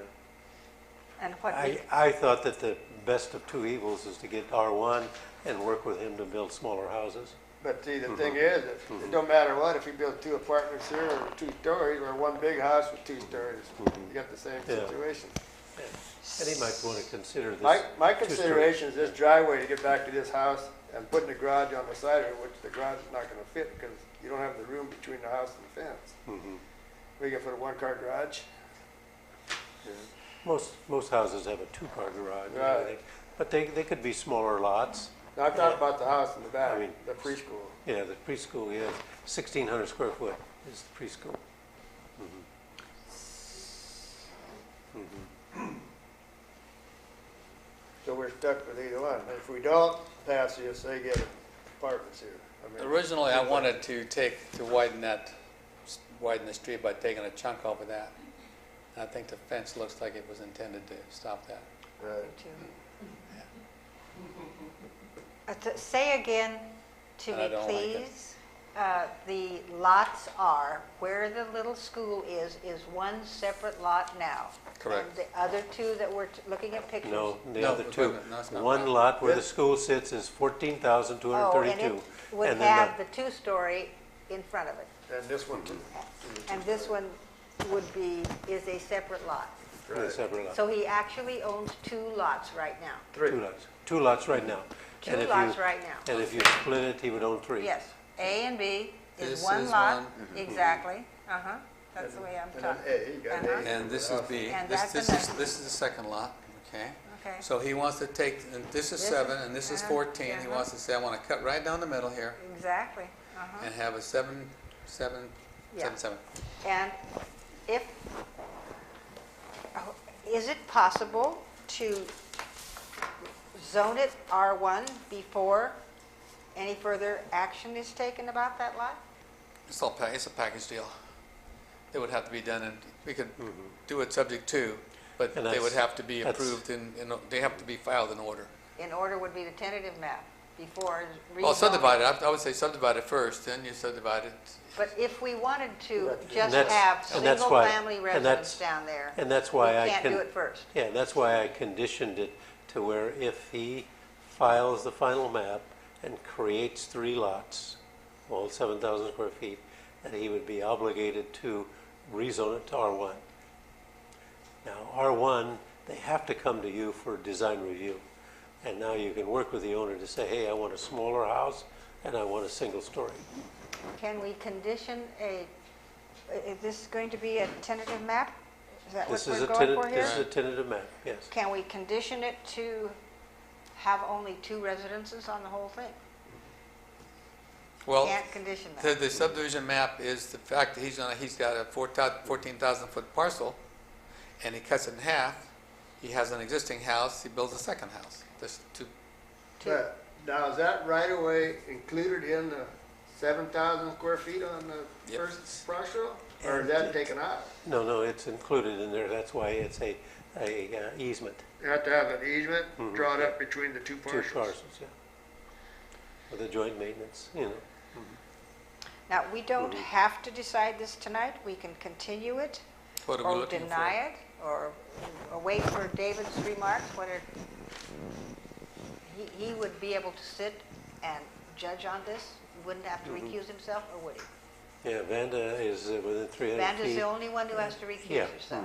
And what I thought that the best of two evils is to get R1 and work with him to build smaller houses. But see, the thing is, it don't matter what, if you build 2 apartments here or 2 stories, or 1 big house with 2 stories, you got the same Yeah. situation. And he might want to consider this. My two-story. consideration is this driveway to get back to this house and putting the garage on the side of it, which the garage is not gonna fit because you don't have the room between the house and the fence. We can put a 1-car garage. Most houses have a 2-car garage, and Right. everything, but they could be smaller lots. Now, I'm talking about the house in the back, I mean- the preschool. Yeah, the preschool, yeah, 1,600 square foot is the preschool. So we're stuck with either one. If we don't pass this, they get apartments here. I mean, Originally, I wanted to widen the street by taking a chunk off of that. I think the fence looks like it was intended to stop that. Right. Say again to I me, don't like it. please. The lots are, where the little school is one separate lot now. Correct. And the other 2 that we're looking at pictures. No, the No, other wait a 2. minute, no, it's not One right. lot where the school sits is Oh, and 14,232. it would And then have the 2-story in front of it. And this one too. And this one is a separate lot. the separate lot. So he actually owns 2 lots right now. 3. 2 lots. 2 lots right now. 2 And if lots you- right now. And if you split it, he would own 3. Yes, A and B is This one is lot, one. exactly, that's the way I'm And then talking. A, you got A. And this is B. And This that's is another. this is the second lot, okay? Okay, So he wants to take, and this is This 7, is- and this is uh-huh, 14. He uh-huh. wants to say, I want to cut right down the middle here exactly, and have a 7, 7, Yeah. 7, 7. And if, is it possible to zone it R1 before any further action is taken about that lot? It's a package deal. It would have to be done, and we could do it subject to, but And they would that's- have to be that's- approved they have to be filed in order. In order would be the tentative map before Well, rezoning. subdivide it. I would say subdivide it first, then you subdivide it. But if we wanted to And just that's- have and that's why- single-family and residents that's- down there, And that's we why I can't do can, it first. yeah, that's why I conditioned it to where if he files the final map and creates 3 lots, all 7,000 square feet, that he would be obligated to rezone it to R1. Now, R1, they have to come to you for design review. And now you can work with the owner to say, hey, I want a smaller house and I want a single story. Can we condition is this going to be a tentative map? Is that what This is we're a going for here? this is a tentative map, yes. Can we condition it to have only 2 residences on the whole thing? Well, Can't condition that. the subdivision map is the fact that he's got a 14,000 foot parcel, and he cuts it in half. He has an existing house, he builds a second house. There's 2. But now, is that right away included in the 7,000 square feet on the Yep. first parcel? Or is that taken out? No, it's included in there. That's why it's a easement. You have to have an easement Mhm. drawn up between the two Two parcels. parcels, yeah. With a joint maintenance, you know. Now, we don't have to decide this tonight. We can continue it What are we or looking for? deny it or wait for David's remarks. He would be able to sit and judge on this. He wouldn't have to recuse himself, or would he? Yeah, Vanda is within 300 feet. Vanda's the only one who has to recuse Yeah. herself.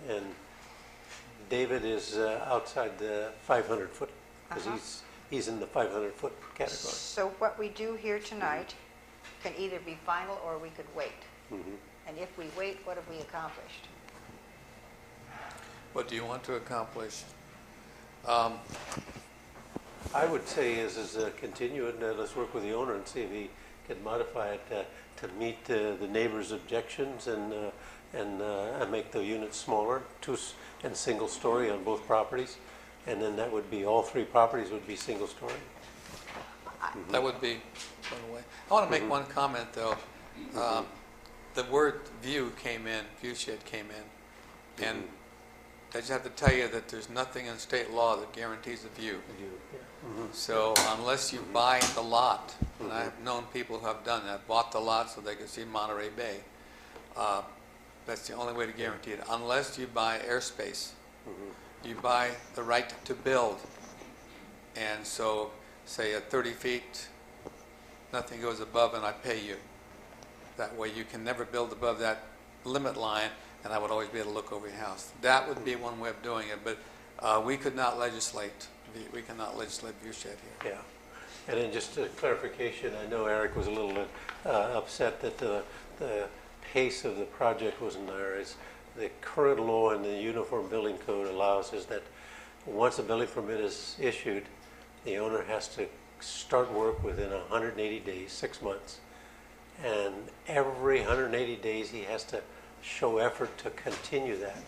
And David is outside the 500-foot, because Uh-huh. he's in the 500-foot category. So what we do here tonight can either be final or we could wait. Mhm. And if we wait, what have we accomplished? What do you want to accomplish? I would say is continue it, and let's work with the owner and see if he can modify it to meet the neighbor's objections and make the units smaller, and single story on both properties. And then that would be, all three properties would be single story. That would be one way. I want to make one comment, though. The word view shed came in, and I just have to tell you that there's nothing in state law that guarantees a view. So unless you buy the lot, and I've known people who have done that, bought the lot so they could see Monterey Bay, that's the only way to guarantee it. Unless you buy airspace, you buy the right to build. And so, say at 30 feet, nothing goes above and I pay you. That way you can never build above that limit line, and I would always be able to look over your house. That would be one way of doing it, but we could not legislate. We cannot legislate view shed here. Yeah. And then just a clarification, I know Eric was a little upset that the pace of the project wasn't there. The current law in the Uniform Building Code allows is that once a building permit is issued, the owner has to start work within 180 days, 6 months. And every 180 days, he has to show effort to continue that.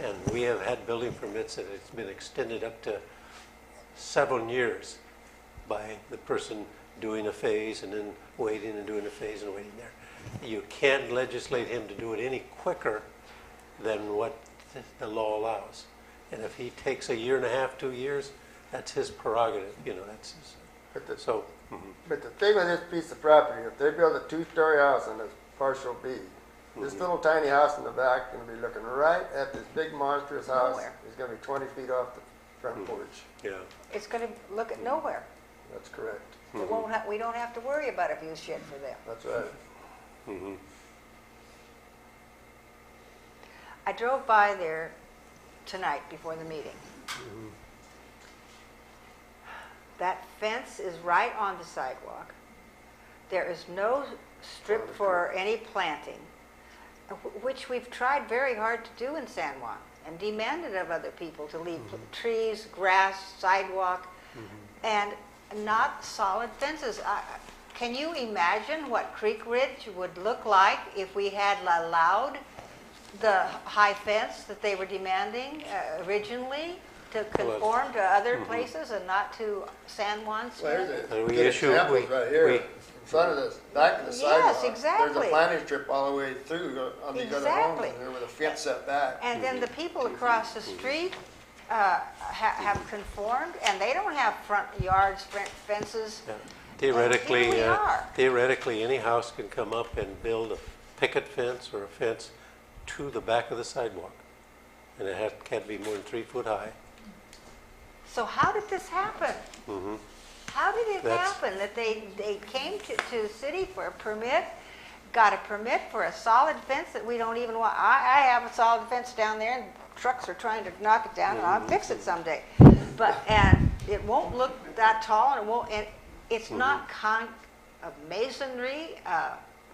And we have had building permits that it's been extended up to 7 years by the person doing a phase and then waiting and doing a phase and waiting there. You can't legislate him to do it any quicker than what the law allows. And if he takes a year and a half, 2 years, that's his prerogative, that's his. But the thing with this piece of property, if they build a 2-story house on this partial B, this little tiny house in the back is going to be looking right at this big monstrous house. Nowhere. It's going to be 20 feet off the front porch. Yeah. It's going to look at nowhere. That's correct. We don't have to worry about a view shed for them. That's right. I drove by there tonight before the meeting. That fence is right on the sidewalk. There is no strip for any planting, which we've tried very hard to do in San Juan and demanded of other people to leave trees, grass, sidewalk, and not solid fences. Can you imagine what Creek Ridge would look like if we had allowed the high fence that they were demanding originally to conform to other places and not to San Juan Well, Smith? here's We good issue- examples we- right here. we- In front of this, back of the Yes, sidewalk. There's exactly. a planting strip all the way through on these other homes Exactly. in here with a fence set back. And then the people across the street have conformed, and they don't have front yards, front fences. Yeah. And here we are. Theoretically, any house can come up and build a picket fence or a fence to the back of the sidewalk. And it can't be more than 3 foot high. So how did this happen? How did it That's- happen that they came to the city for a permit, got a permit for a solid fence that we don't even want? I have a solid fence down there, and trucks are trying to knock it down, and I'll fix it someday. And it won't look that tall, and it won't. And it's not of masonry.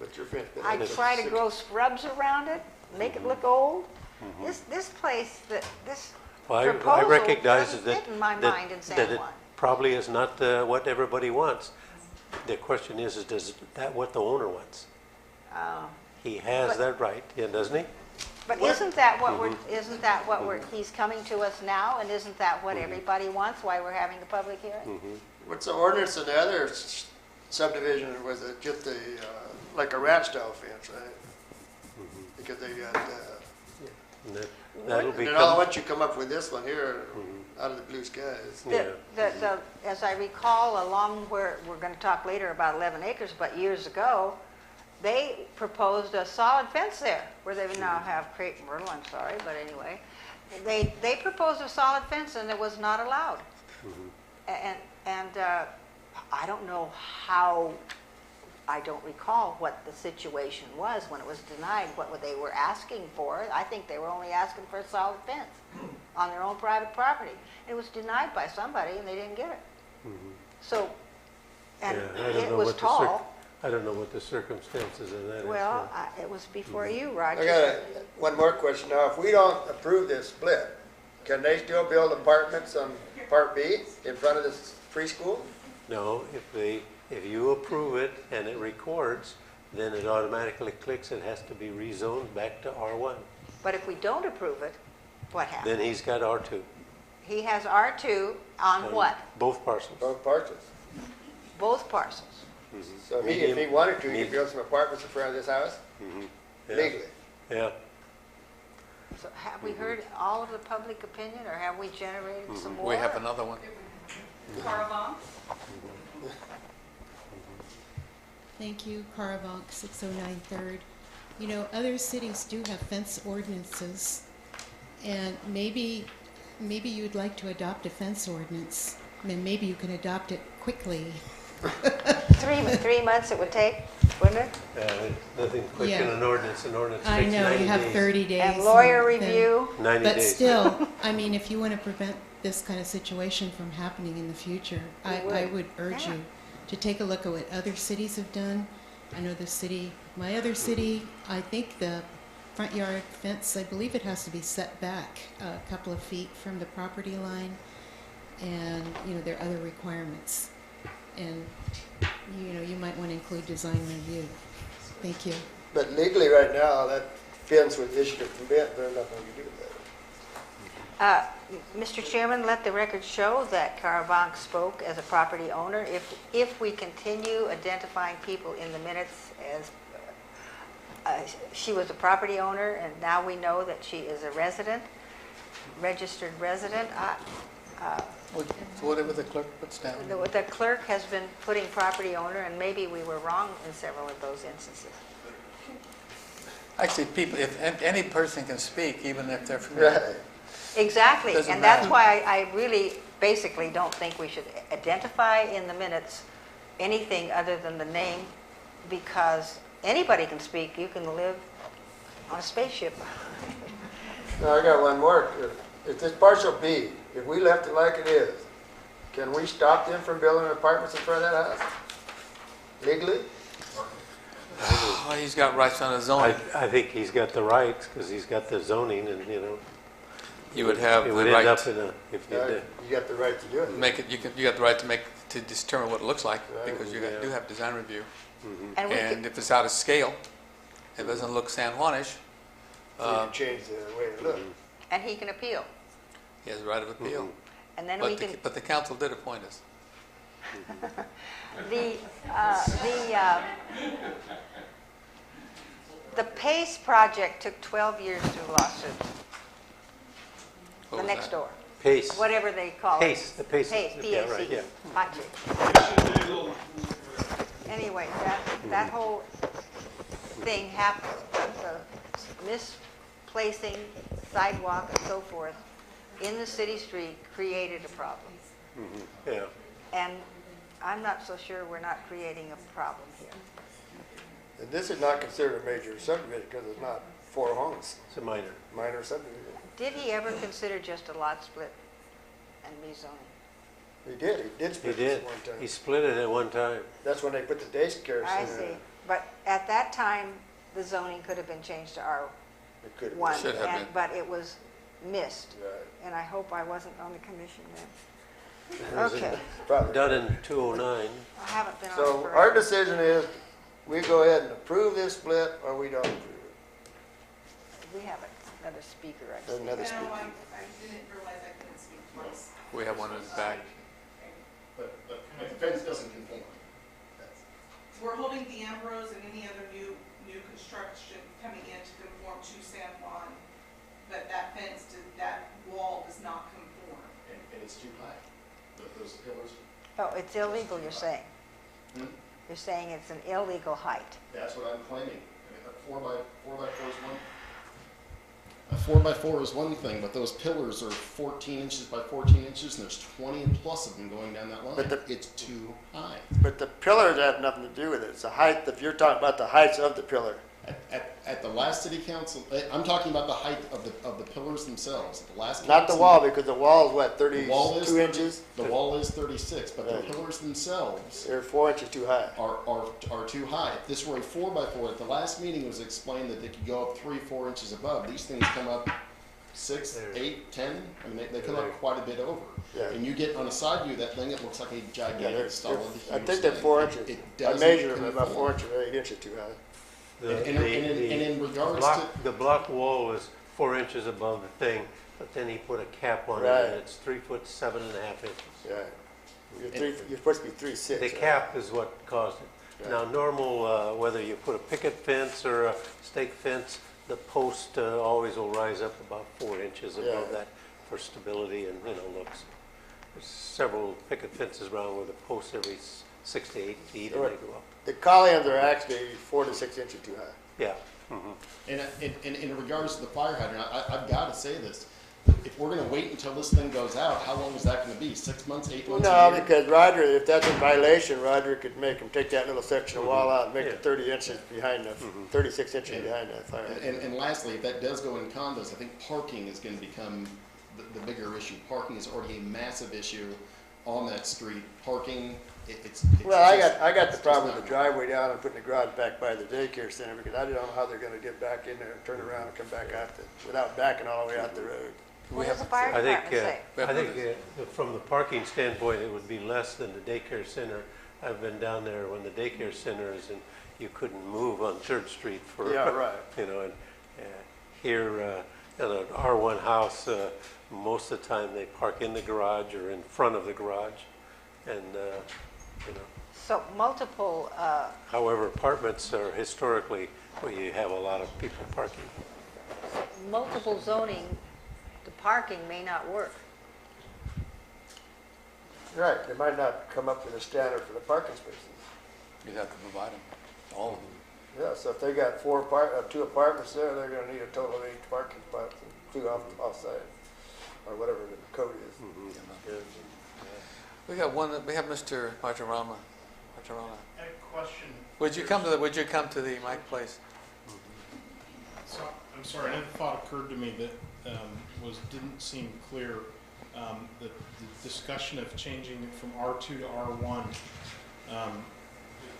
But your fence. I try to grow scrubs around it, make it look old. This place, this Well, I proposal recognize doesn't that, fit in my that, mind in San that it Juan. probably is not what everybody wants. The question is does that what the owner wants? He has But- that right, yeah, doesn't he? But isn't that what he's coming to us now, and isn't that what everybody wants, why we're having the public hearing? What's the ordinance in the other subdivision? Was it just like a ranch style fence, right? Because they got And that'll be And I'll let you come up with this one here out of the blue skies. As I recall, along where, we're going to talk later about 11 acres, but years ago, they proposed a solid fence there, where they now have crepe myrtle, I'm sorry, but anyway. They proposed a solid fence and it was not allowed. And I don't know how, I don't recall what the situation was when it was denied, what they were asking for. I think they were only asking for a solid fence on their own private property. It was denied by somebody and they didn't get it. So, and it was tall. I don't know what the circumstances of that is. Well, it was before you, Roger. I got one more question now. If we don't approve this split, can they still build apartments on Part B in front of this preschool? No, if you approve it and it records, then it automatically clicks, it has to be rezoned back to R1. But if we don't approve it, what happens? Then he's got R2. He has R2 on what? Both parcels. Both parcels. Both parcels. So if he wanted to, he could build some apartments in front of this house Yeah. legally. Yeah. So have we heard all of the public opinion, or have we generated some more? We have another one. Caravan? Thank you, Caravank, 609 3rd. You know, other cities do have fence ordinances, and maybe you'd like to adopt a fence ordinance. I mean, maybe you can adopt it quickly. 3 months it would take, wouldn't it? Nothing quick in an ordinance. An ordinance I takes know, 90 you have days. 30 days. And lawyer and then- review. 90 But days. still, I mean, if you want to prevent this kind of situation from happening in the future, I would urge you to take a look at what other cities have done. I know my other city, I think the front yard fence, I believe it has to be set back a couple of feet from the property line. And, you know, there are other requirements. And, you know, you might want to include design review. Thank you. But legally right now, that fence was issued a permit, there's nothing we can do about it. Mr. Chairman, let the record show that Caravank spoke as a property owner. If we continue identifying people in the minutes as she was a property owner, and now we know that she is a resident, registered resident, Whatever the clerk puts down. the clerk has been putting property owner, and maybe we were wrong in several of those instances. Actually, if any person can speak, even if they're familiar. Right. Exactly, Doesn't and that's matter. why I really basically don't think we should identify in the minutes anything other than the name, because anybody can speak. You can live on a spaceship. Now, I got one more. If this parcel B, if we left it like it is, can we stop them from building apartments in front of that house? Legally? Well, he's got rights on his zoning. I think he's got the rights because he's got the zoning and, you know. You would have It the would end right up in a, if you did. You got the right to do it. make it. You got the right to determine what it looks like, Right. because you do have design review. And we And can, if it's out of scale, if it doesn't look San Juanish, So you can change the way it looks. and he can appeal, he has the right of appeal. and then we can. But the council did appoint us. The PACE project took 12 years through lawsuit. What The was next that? door, Pace. whatever they call it. Pace, the pace. PACE, Yeah, right, P-A-C-E. yeah. Pace. Anyway, that whole thing happened, the misplacing sidewalk and so forth in the city street created a problem. Yeah. And I'm not so sure we're not creating a problem here. And this is not considered a major subdivision because it's not 4 homes, It's a minor. minor subdivision. Did he ever consider just a lot split and rezoning? He did He split did. this one time. He split it at one time. That's when they put the daycare I center see. in. But at that time, the zoning could have been changed to It could have R1, Should have been. but it was missed. been. Right. And I hope I wasn't on the commission then. It was Okay. Probably. Done in 209. I haven't been on it So forever. our decision is, we go ahead and approve this split or we don't approve it. We have another speaker, I There's see. another No, speaker. I didn't realize I couldn't speak twice. We have one in the back. But the fence doesn't conform. We're holding the Ambrose and any other new construction coming in to conform to San Juan but that fence, that wall does not conform. And it's too high. Those pillars. Oh, it's illegal, you're saying? Hmm? You're saying it's an illegal height? That's what I'm claiming. I mean, a 4x4 is one. A 4x4 is one thing, but those pillars are 14 inches by 14 inches, and there's 20 plus of them going down that line. But it's too high. But the pillars have nothing to do with it. It's the height, if you're talking about the heights of the pillar. At the last city council, I'm talking about the height of the pillars themselves. At the last Not the council- wall, because the wall is what, The wall is 32 inches? The wall is 36, but Right. the pillars themselves They're 4 inches too high. are too high. If this were a 4x4, at the last meeting it was explained that they could go up 3-4 inches above. These things come up 6, 8, 10. I mean, they come up quite a bit over. Yeah. And you get on a side view of that thing, it looks like a Yeah, gigantic, solid, I huge think they're thing. 4 inches. It I doesn't measured them about conform. 4 inches or 8 inches too high. And in regards The block wall is 4 inches above the thing, but then he put a cap on it, Right. and it's 3 foot 7.5 inches. Yeah. You're supposed to be 3'6". The cap is what caused it. Now, normal, whether you put a picket fence or a stake fence, the post always will rise up about 4 inches above Yeah. that for stability and, looks. There's several picket fences around where the posts every 6 to 8 feet and they go up. The columns are actually 4 to 6 inches too high. Yeah. And in regards to the fire hydrant, I've got to say this. If we're going to wait until this thing goes out, how long is that going to be? 6 months, 8 months, No, a year? because Roger, if that's in violation, Roger could make him take that little section of wall out and make it 30 inches behind the, 36 inches behind that fire hydrant. And lastly, if that does go in condos, I think parking is going to become the bigger issue. Parking is already a massive issue on that street. Parking, it's Well, I just- got the it's problem just with the not- driveway down and putting the garage back by the daycare center, because I don't know how they're gonna get back in there and turn around and come back out without backing all the way out the road. What does the fire I think, department say? I think from the parking standpoint, it would be less than the daycare center. I've been down there when the daycare center is, and you couldn't move on Third Street for, Yeah, right. and here in an R1 house, most of the time they park in the garage or in front of the garage, and So multiple, however, apartments are historically where you have a lot of people parking. multiple zoning, the parking may not work. Right, they might not come up with a standard for the parking spaces. You'd have to provide them, all of them. Yeah, so if they got 2 apartments there, they're gonna need a total of 8 parking spots, and 2 offside, or whatever the code is. We got one, we have Mr. Martirama. I have a question. Would you come to the mic, please? So, I'm sorry, another thought occurred to me that didn't seem clear. The discussion of changing it from R2 to R1,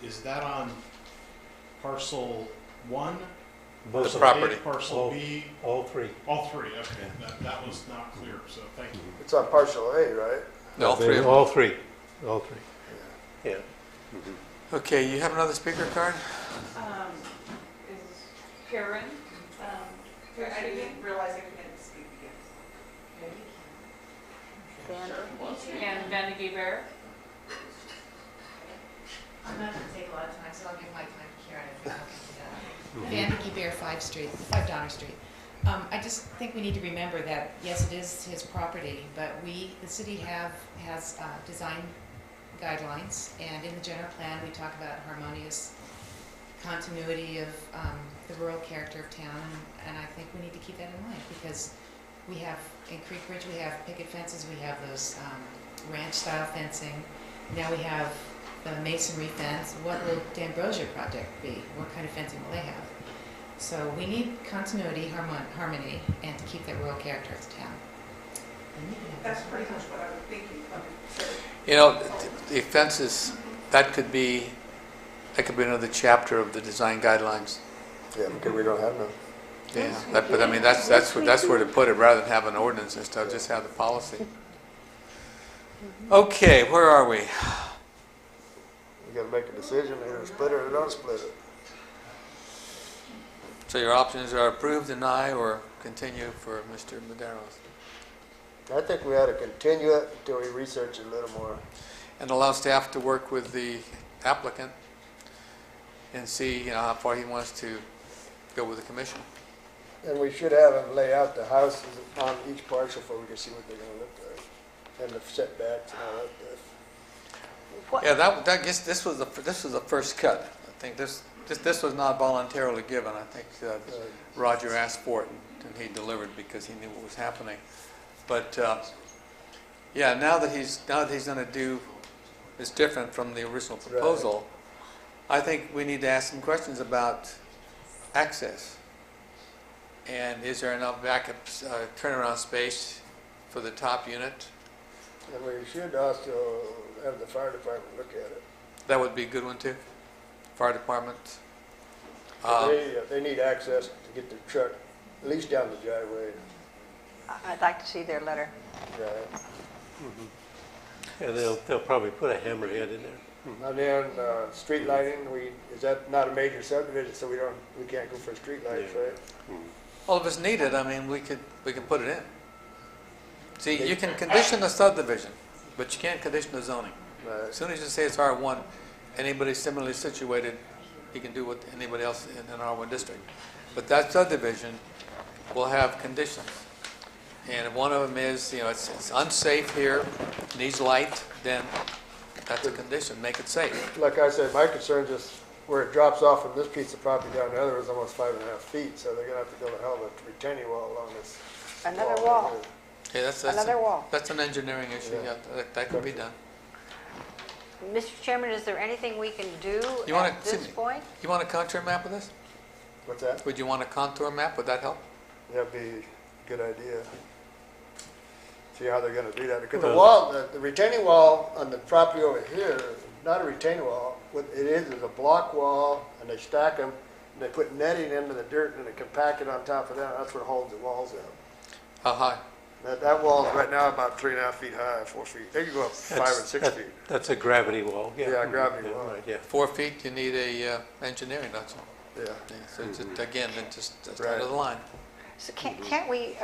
is that on parcel 1? Both The property. Parcel B? All three. All three, okay. That was not clear, so thank you. It's on partial A, right? No, all three of them. All three. Yeah. Okay, you have another speaker card? Is Karen, I didn't realize I couldn't speak again. and Vanity Bear? I'm not going to take a lot of time, so I'll give my time to Karen if you're happy to do that. Van Vicky Bear, 5 Donner Street. I just think we need to remember that, yes, it is his property, but the city has design guidelines, and in the general plan, we talk about harmonious continuity of the rural character of town, and I think we need to keep that in mind, because we have, in Creek Bridge, we have picket fences, we have those ranch-style fencing, now we have the masonry fence. What will D'Ambrosio project be? What kind of fencing will they have? So we need continuity, harmony, and to keep that rural character of town. That's pretty much what I was thinking. You know, the fences, that could be another chapter of the design guidelines. Yeah, because we don't have none. Yeah, but I mean, that's where to put it, rather than have an ordinance and stuff, just have the policy. Okay, where are we? We gotta make a decision, either split it or don't split it. So your options are approve, deny, or continue for Mr. Maderos. I think we ought to continue it until we research it a little more. And allow staff to work with the applicant and see, how far he wants to go with the commission. And we should have them lay out the houses on each parcel so we can see what they're gonna look like. And the setbacks and all that stuff. Yeah, that guess this was the first cut. I think this was not voluntarily given. I think Roger asked for it and he delivered because he knew what was happening. But yeah, now that he's going to do is different from the original proposal. I think we need to ask some questions about access. And is there enough backup turnaround space for the top unit? And we should also have the fire department look at it. That would be a good one too. Fire department. They need access to get their truck at least down the driveway. I'd like to see their letter. Right. And they'll probably put a hammerhead in there. And then street lighting, is that not a major subdivision, so we can't go for street lights, right? Well, if it's needed, I mean, we can put it in. See, you can condition the subdivision, but you can't condition the zoning. Right. As soon as you say it's R1, anybody similarly situated, you can do what anybody else in an R1 district. But that subdivision will have conditions. And one of them is, it's unsafe here, needs light, then that's a condition, make it safe. Like I said, my concern is where it drops off from this piece of property down the other is almost 5.5 feet, so they're gonna have to build a hell of a retaining wall along this. Another wall. right Okay, that's Another wall. That's an engineering issue, Yeah. yeah, that can be done. Mr. Chairman, is there anything we can do You wanna- at this point? You want a contour map of this? What's that? Would you want a contour map? Would that help? That'd be a good idea. See how they're gonna do that, because Well- the wall, the retaining wall on the property over here, is not a retaining wall. What it is a block wall, and they stack them, and they put netting into the dirt, and they compact it on top of that. That's what holds the walls in. How high? That wall is right now about 3.5 feet high, 4 feet. They could go up 5 and 6 feet. That's a gravity wall, yeah. Yeah, gravity wall. Right, yeah. 4 feet, you need a engineering, that's all. Yeah. Yeah, so it's again, it's just Right. out of the line. So can't we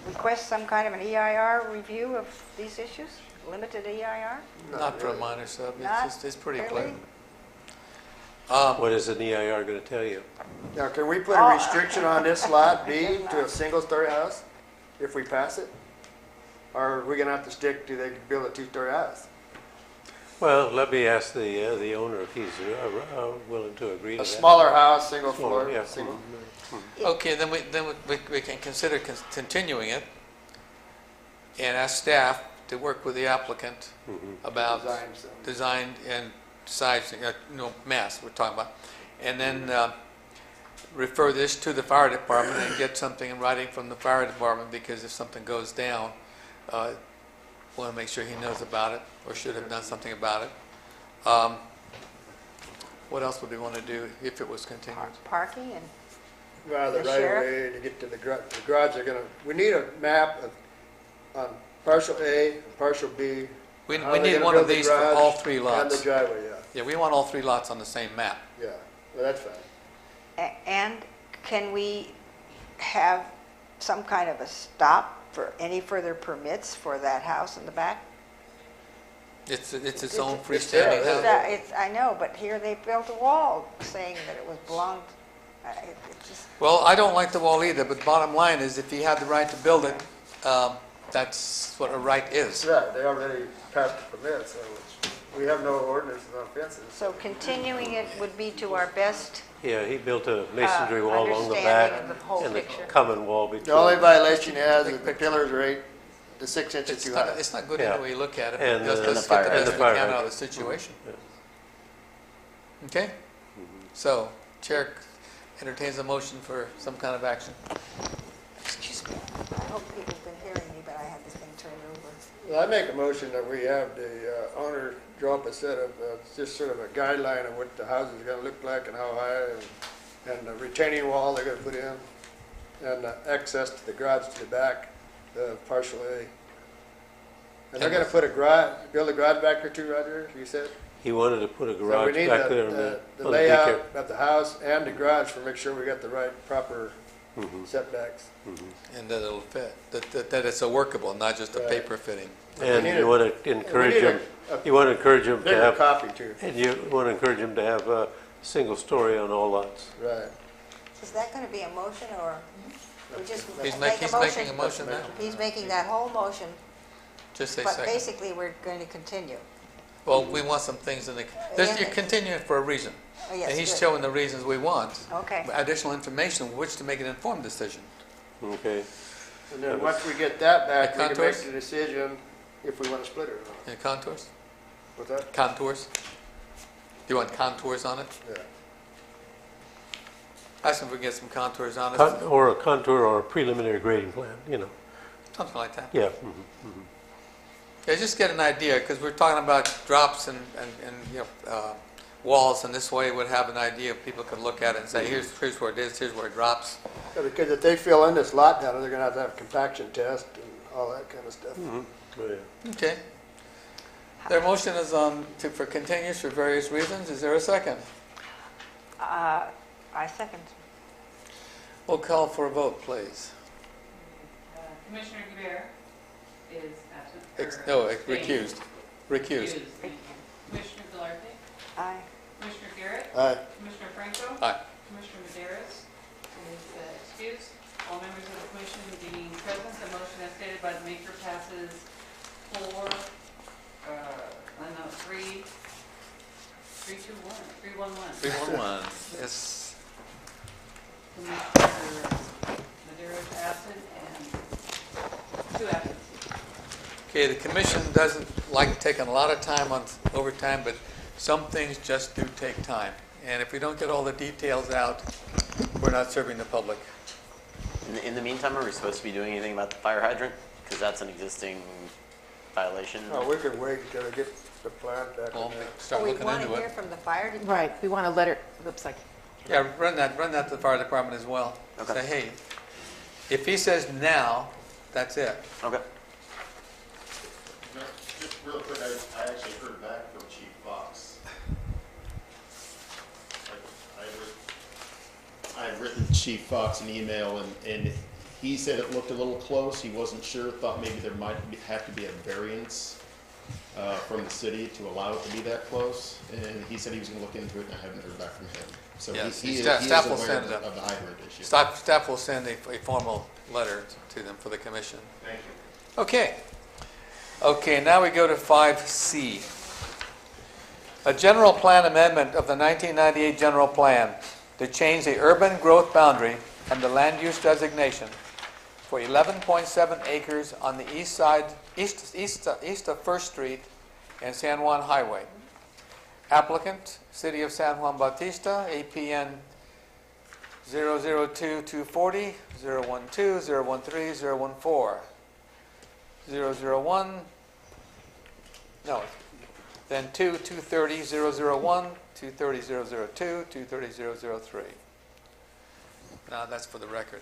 request some kind of an EIR review of these issues? Limited EIR? Not for a minor sub, Not it's pretty really? clear. What is an EIR going to tell you? Now, can we put a restriction on this lot B to a single-story house if we pass it? Or are we gonna have to stick to they can build a 2-story house? Well, let me ask the owner if he's willing to agree to A that. smaller house, single floor, Yeah. single. Okay, then we can consider continuing it and ask staff to work with the applicant about Design some. design and size, mass we're talking about. And then refer this to the fire department and get something in writing from the fire department, because if something goes down, want to make sure he knows about it or should have done something about it. What else would we want to do if it was continued? Parking and Well, the The right of sheriff? way to get to the garage, we need a map on parcel A, and parcel B. We how they're need gonna one of build the these for garage all 3 And lots. the driveway, yeah, Yeah, we want all 3 lots on the same map. yeah, well, that's fine. and can we have some kind of a stop for any further permits for that house in the back? It's its own It's freestanding there, house. I know, but here they built a wall saying that it was belonged, it just, Well, I don't like the wall either, but bottom line is if he had the right to build it, that's what a right is. Right, they already passed the permit, so we have no ordinances on fences. so continuing it would be to our best. Yeah, he built a masonry wall along the Understanding back of the whole and the picture. common wall between. The only violation he has is the pillars are 6 inches It's too not, high. it's not good Yeah. any way you look at it. And, Let's and get the the fire best hydrant. we can out of the situation. Yeah. Okay? So, Chair entertains a motion for some kind of action. Excuse me. I hope people have been hearing me, but I had this thing turned over. Well, I make a motion that we have the owner draw up a set of, just sort of a guideline of what the house is gonna look like and how high, and the retaining wall they're gonna put in, and access to the garage to the back of parcel A. And they're gonna put a garage, build a garage back there too, Roger, you said? He wanted to put a So we garage need back there the on the layout daycare. of the house and the garage to make sure we got the right, proper setbacks. And that it'll fit, that it's a workable, not just a Right. paper fitting. And We need you want to encourage him, you want to encourage him to Bigger have, copy too, and you want to encourage him to have a single story on all lots. right. Is that going to be a motion, or we just He's make a he's motion? making a motion now. He's making that whole motion, Just say but second. basically, we're going to continue. Well, we want some things in the, you're continuing for a reason. Oh, yes, And he's good. showing the reasons we want. Okay. Additional information, which to make an informed decision. Okay. And then once we get that back, The we can make contours? the decision if we want to split it or not. And contours? What's that? Contours? Do you want contours on it? Yeah. Ask him if we can get some contours on it. Or a contour or a preliminary grading plan, you know. Something like that. Yeah. Yeah, just get an idea, because we're talking about drops and walls, and this way would have an idea, people could look at it and say, here's where it is, here's where it drops. Yeah, because if they fill in this lot down there, they're gonna have a compaction test and all that kind of stuff. Oh, yeah. Okay. Their motion is on for continuance for various reasons. Is there a second? I second. We'll call for a vote, please. Commissioner Guerrero is absent. Recused. Recused. Recused, thank you. Commissioner Gallardo, Aye. Commissioner Garrett, Aye. Commissioner Franco, Aye. Commissioner Medeiros is excused. All members of the commission being present, the motion as stated by the maker passes 3-1-1. 311. Yes. Commissioner Medeiros absent and 2 absent. Okay, the commission doesn't like taking a lot of time on overtime, but some things just do take time. And if we don't get all the details out, we're not serving the public. In the meantime, are we supposed to be doing anything about the fire hydrant? Because that's an existing violation. Oh, we could wait until we get the plan back Well, on that. start We looking want to into hear it. from the fire department. Right, we want a letter, oops, sorry. Yeah, run that to the fire department as well. Okay. Say, hey, if he says now, that's it. Okay. Just real quick, I actually heard back from Chief Fox. I had written Chief Fox an email, and he said it looked a little close. He wasn't sure, thought maybe there might have to be a variance from the city to allow it to be that close. And he said he was going to look into it, and I haven't heard back from him. So Yes, he is staff will aware send of it. the hydrant issue. Staff will send a formal letter to them for the commission. Thank you. Okay. Okay, now we go to 5C. A general plan amendment of the 1998 general plan to change the urban growth boundary and the land use designation for 11.7 acres on the east side, east of First Street and San Juan Highway. Applicant, City of San Juan Bautista, APN 002-240, 012, 013, 014. 001, no, then 230, 001, 230, 002, 230, 003. Now that's for the record.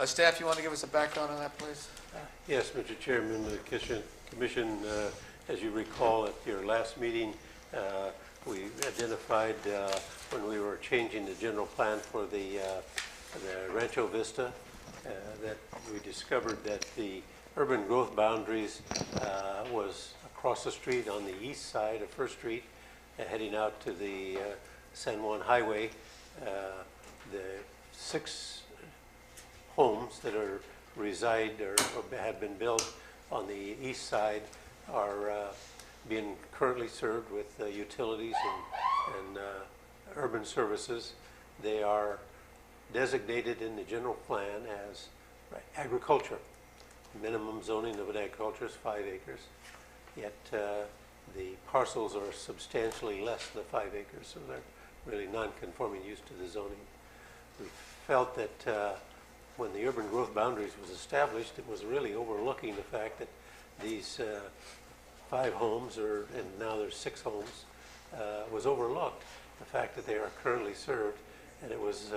Staff, you want to give us a background on that, please? Yes, Mr. Chairman of the Commission, as you recall at your last meeting, we identified when we were changing the general plan for the Rancho Vista that we discovered that the urban growth boundaries was across the street on the east side of First Street, heading out to the San Juan Highway. The 6 homes that reside or have been built on the east side are being currently served with utilities and urban services. They are designated in the general plan as agriculture. Minimum zoning of an agriculture is 5 acres, yet the parcels are substantially less than the 5 acres, so they're really non-conforming use to the zoning. We felt that when the urban growth boundaries was established, it was really overlooking the fact that these 5 homes, and now there's 6 homes, was overlooked. The fact that they are currently served, and it was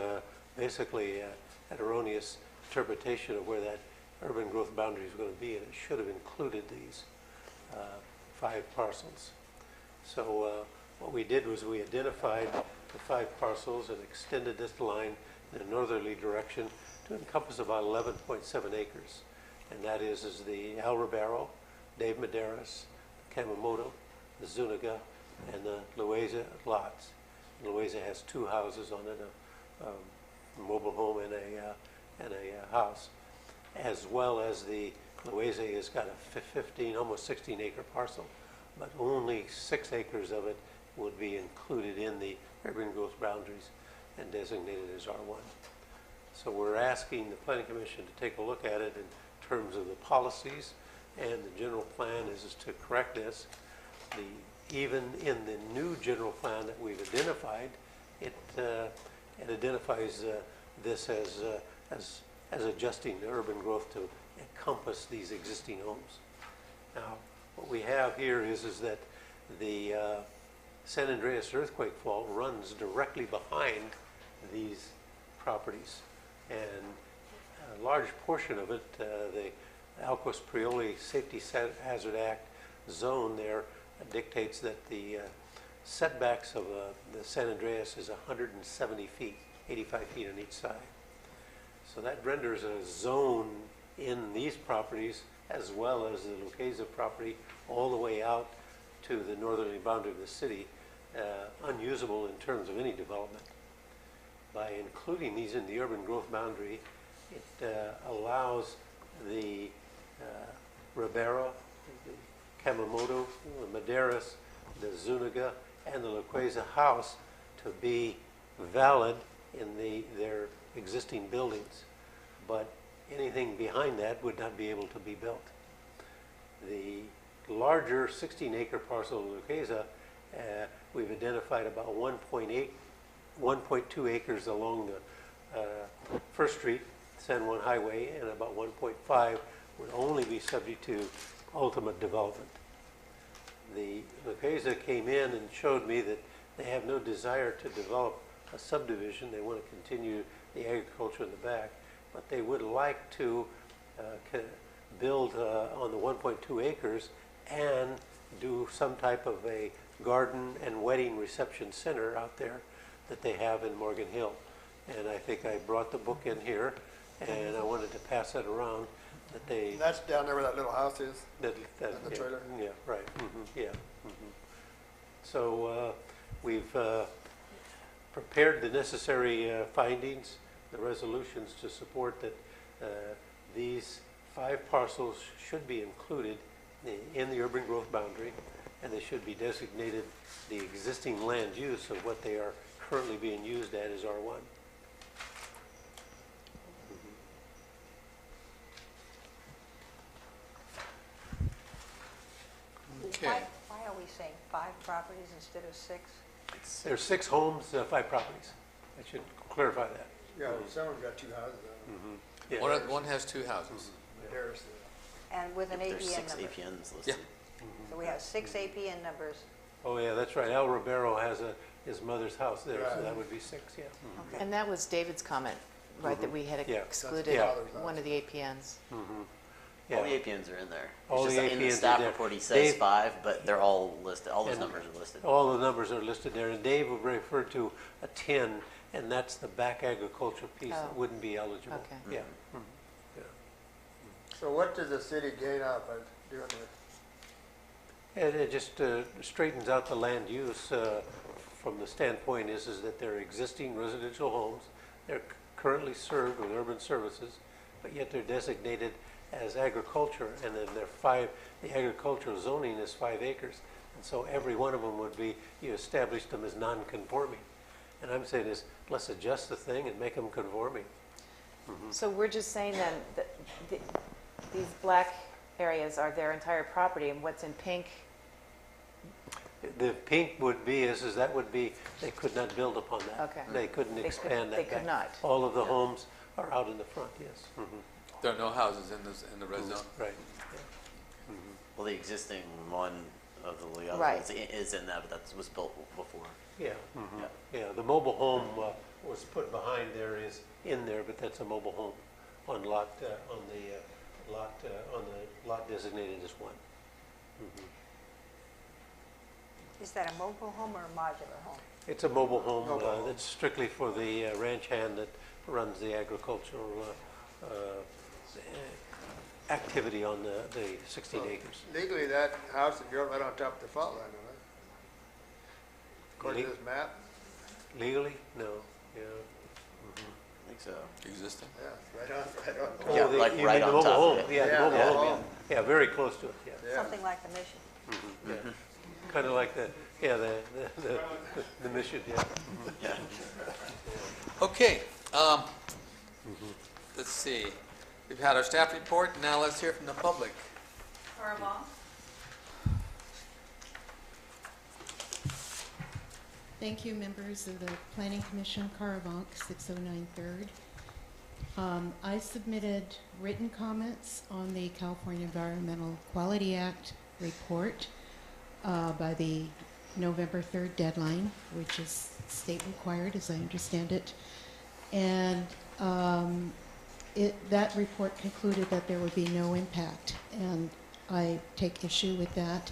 basically an erroneous interpretation of where that urban growth boundary is going to be, and it should have included these 5 parcels. So what we did was we identified the 5 parcels and extended this line in a northerly direction to encompass about 11.7 acres. And that is the El Ribero, Dave Medeiros, Kamamoto, the Zuniga, and the Loaiza lots. Loaiza has 2 houses on it, mobile home and a house, as well as the Loese has got a 15, almost 16 acre parcel, but only 6 acres of it would be included in the urban growth boundaries and designated as R1. So we're asking the Planning Commission to take a look at it in terms of the policies, and the general plan is to correct this. Even in the new general plan that we've identified, it identifies this as adjusting the urban growth to encompass these existing homes. Now, what we have here is that the San Andreas earthquake fault runs directly behind these properties, and a large portion of it, the Alquist Prioli Safety Hazard Act zone there dictates that the setbacks of the San Andreas is 170 feet, 85 feet on each side. So that renders a zone in these properties, as well as the Lucchese property, all the way out to the northerly boundary of the city, unusable in terms of any development. By including these in the urban growth boundary, it allows the Ribera, the Kamamoto, the Madeiras, the Zuniga, and the Lucchese house to be valid in their existing buildings, but anything behind that would not be able to be built. The larger 16-acre parcel of Lucchese, we've identified about 1.2 acres along the First Street, San Juan Highway, and about 1.5 would only be subject to ultimate development. The Lucchese came in and showed me that they have no desire to develop a subdivision. They want to continue the agriculture in the back, but they would like to build on the 1.2 acres and do some type of a garden and wedding reception center out there that they have in Morgan Hill. And I think I brought the book in here, and I wanted to pass that around. That they. And that's down there where that little house is. That the trailer. Yeah, right. Yeah. So we've prepared the necessary findings, the resolutions to support that these 5 parcels should be included in the urban growth boundary, and they should be designated the existing land use of what they are currently being used at as R1. Okay. Why are we saying 5 properties instead of 6? There's 6 homes, 5 properties. I should clarify that. Yeah, someone's got 2 houses on it. Yeah. One has 2 houses. Madeiras. And with an There's APN 6 number. APNs listed. So we have 6 APN numbers. Oh, yeah, that's right. El Ribero has his mother's house there, so Right. that would be 6, yeah. Okay. And that was David's comment, right, that we had Yeah. excluded Yeah. one of the APNs. Yeah. All the APNs are in there. All It's the just in the APNs are staff there. report, he says Dave- 5, but they're all listed. All those And- numbers are listed. All the numbers are listed there, and Dave referred to a 10, and that's the back agricultural piece that Oh. wouldn't be eligible. Okay. Yeah. So what does the city gain out by doing this? And it just straightens out the land use from the standpoint is that they're existing residential homes. They're currently served with urban services, but yet they're designated as agriculture, and then the agricultural zoning is 5 acres. And so every one of them would be, you establish them as non-conforming. And I'm saying is, let's adjust the thing and make them conforming. So we're just saying then that these black areas are their entire property, and what's in pink, The pink would be, is that would be, they could not build upon that. Okay. They couldn't expand that they back. could not. All of the homes are out in the front, yes. There are no houses in the red zone. Right. Well, the existing one of the Leon Right. is in that, but that was built before. Yeah. Yeah. Yeah, the mobile home was put behind there, is in there, but that's a mobile home on the lot designated as 1. Is that a mobile home or a modular home? It's a mobile home Mobile home. that's strictly for the ranch hand that runs the agricultural activity on the 16 acres. Legally, that house is built right on top of the fault line, isn't it? According to Le- this map? Legally? No. Yeah. I think so. Existing? Yeah, right on. Oh, Yeah, like you right mean the on top mobile of home. it. Yeah, the Yeah, mobile yeah. home, yeah. Yeah, very close to it, yeah. Yeah. Something like the mission. Yeah. Kind of like the, yeah, the mission, yeah. Yeah. Okay, let's see. We've had our staff report, now let's hear from the public. Horrible. Thank you, members of the Planning Commission, Caravonk, 609 3rd. I submitted written comments on the California Environmental Quality Act report by the November 3rd deadline, which is state required, as I understand it. And that report concluded that there would be no impact, and I take issue with that.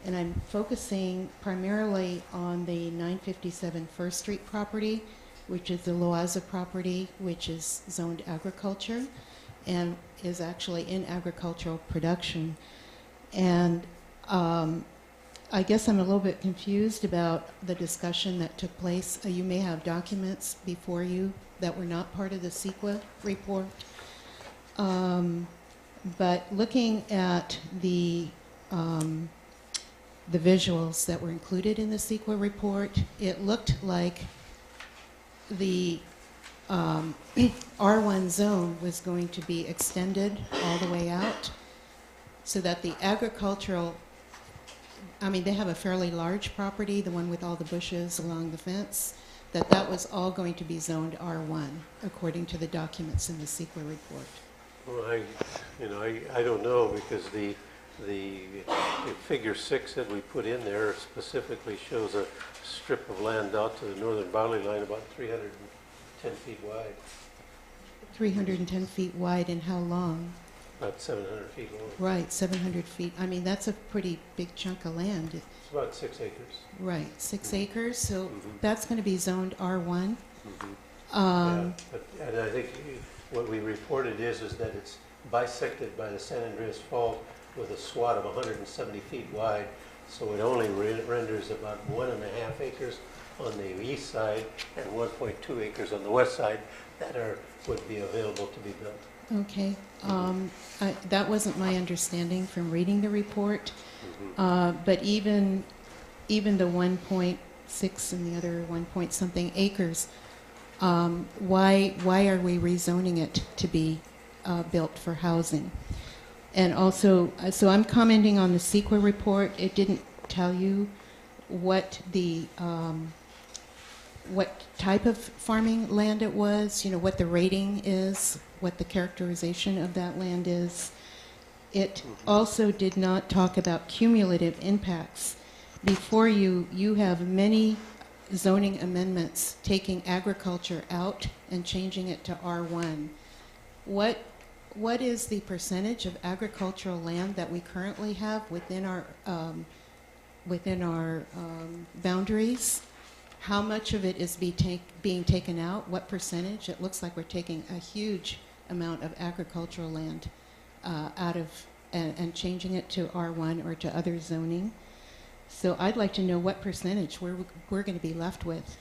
And I'm focusing primarily on the 957 First Street property, which is the Loaza property, which is zoned agriculture and is actually in agricultural production. And I guess I'm a little bit confused about the discussion that took place. You may have documents before you that were not part of the CEQA report. But looking at the visuals that were included in the CEQA report, it looked like the R1 zone was going to be extended all the way out so that the agricultural, I mean, they have a fairly large property, the one with all the bushes along the fence, that was all going to be zoned R1 according to the documents in the CEQA report. Well, I don't know, because the figure 6 that we put in there specifically shows a strip of land out to the northern boundary line about 310 feet wide, 310 feet wide, and how long? about 700 feet long. Right, 700 feet. I mean, that's a pretty big chunk of land. It's about 6 acres. Right, 6 acres, so that's going to be zoned R1. Yeah, and I think what we reported is that it's bisected by the San Andreas Fault with a swath of 170 feet wide, so it only renders about 1.5 acres on the east side and 1.2 acres on the west side that would be available to be built. Okay, that wasn't my understanding from reading the report, but even the 1.6 and the other 1 point something acres, why are we rezoning it to be built for housing? And also, so I'm commenting on the CEQA report. It didn't tell you what the what type of farming land it was, what the rating is, what the characterization of that land is. It also did not talk about cumulative impacts. Before you have many zoning amendments taking agriculture out and changing it to R1. What is the percentage of agricultural land that we currently have within our boundaries? How much of it is being taken out? What percentage? It looks like we're taking a huge amount of agricultural land out of and changing it to R1 or to other zoning. So I'd like to know what percentage we're going to be left with,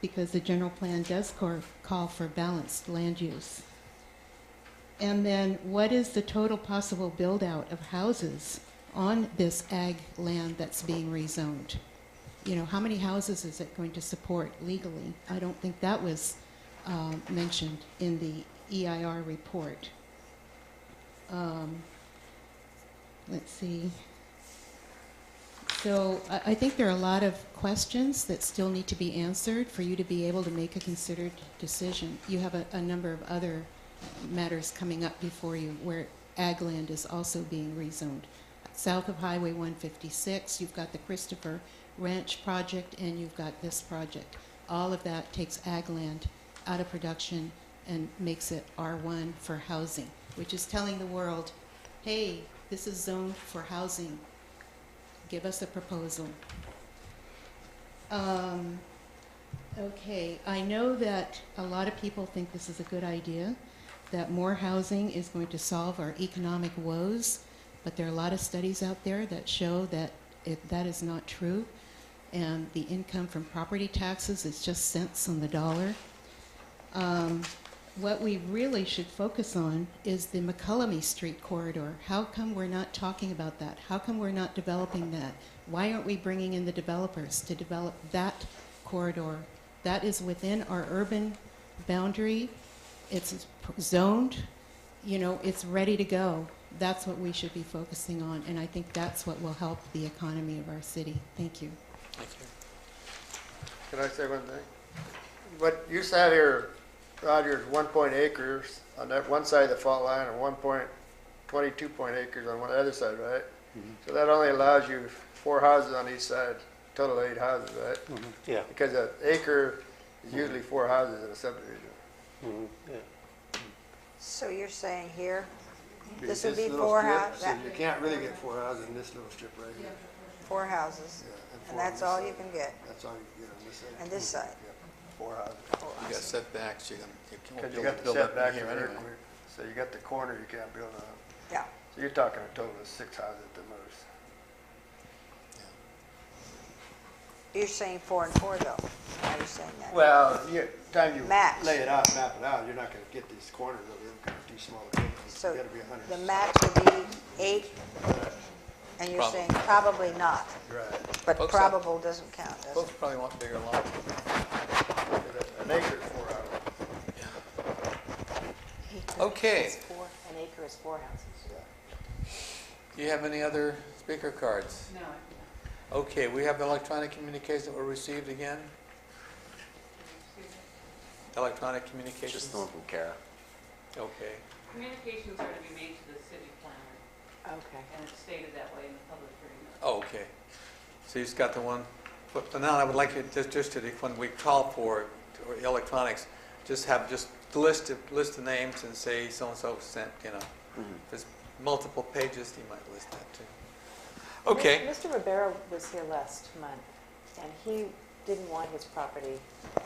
because the general plan does call for balanced land use. And then what is the total possible build out of houses on this ag land that's being rezoned? How many houses is it going to support legally? I don't think that was mentioned in the EIR report. Let's see. So I think there are a lot of questions that still need to be answered for you to be able to make a considered decision. You have a number of other matters coming up before you where ag land is also being rezoned. South of Highway 156, you've got the Christopher Ranch project, and you've got this project. All of that takes ag land out of production and makes it R1 for housing, which is telling the world, hey, this is zoned for housing. Give us a proposal. Okay, I know that a lot of people think this is a good idea, that more housing is going to solve our economic woes, but there are a lot of studies out there that show that that is not true, and the income from property taxes is just cents on the dollar. What we really should focus on is the McCullamy Street corridor. How come we're not talking about that? How come we're not developing that? Why aren't we bringing in the developers to develop that corridor? That is within our urban boundary. It's zoned, you know, it's ready to go. That's what we should be focusing on, and I think that's what will help the economy of our city. Thank you. Thank you. Can I say one thing? What you said here, Roger, is 1 acres on that one side of the fault line and 1.22 acres on one other side, right? So that only allows you 4 houses on each side, total 8 houses, right? Yeah. Because an acre is usually 4 houses in a subdivision. Yeah. So you're saying here, Be this would be little 4 strip, houses, so you can't really get 4 houses in this little strip right here. 4 houses, Yeah, and 4 on that's this all side. you can get, That's all you can get on this side. and this side. Yep, 4 houses. You got setbacks, you won't Because be you able got to the build up in setbacks here and anyway. earthquake, so you got the corner you can't build on. Yeah. So you're talking a total of 6 houses at the most. You're saying 4 and 4 though, why are you saying that? Well, time you Max. lay it out, map it out, you're not gonna get these corners over them kind of too small. So You gotta be 100. the max would be 8, and you're Probably. saying probably not, Right. but Folks, probable doesn't count, does it? Folks probably want bigger lots. An acre is 4 houses. Okay. An acre is 4 houses. Do you have any other speaker cards? No, Okay, we have the electronic communications that were received again. Electronic communications? Just the one from Kara. Okay. communications are to be made to the city planner, Okay. and it's stated that way in the public hearing. Oh, okay. So you've got the one, but now I would like you just to, when we call for electronics, just list the names and say so-and-so sent, you know. If there's multiple pages, you might list that too. Okay. Mr. Rivera was here last month, and he didn't want his property,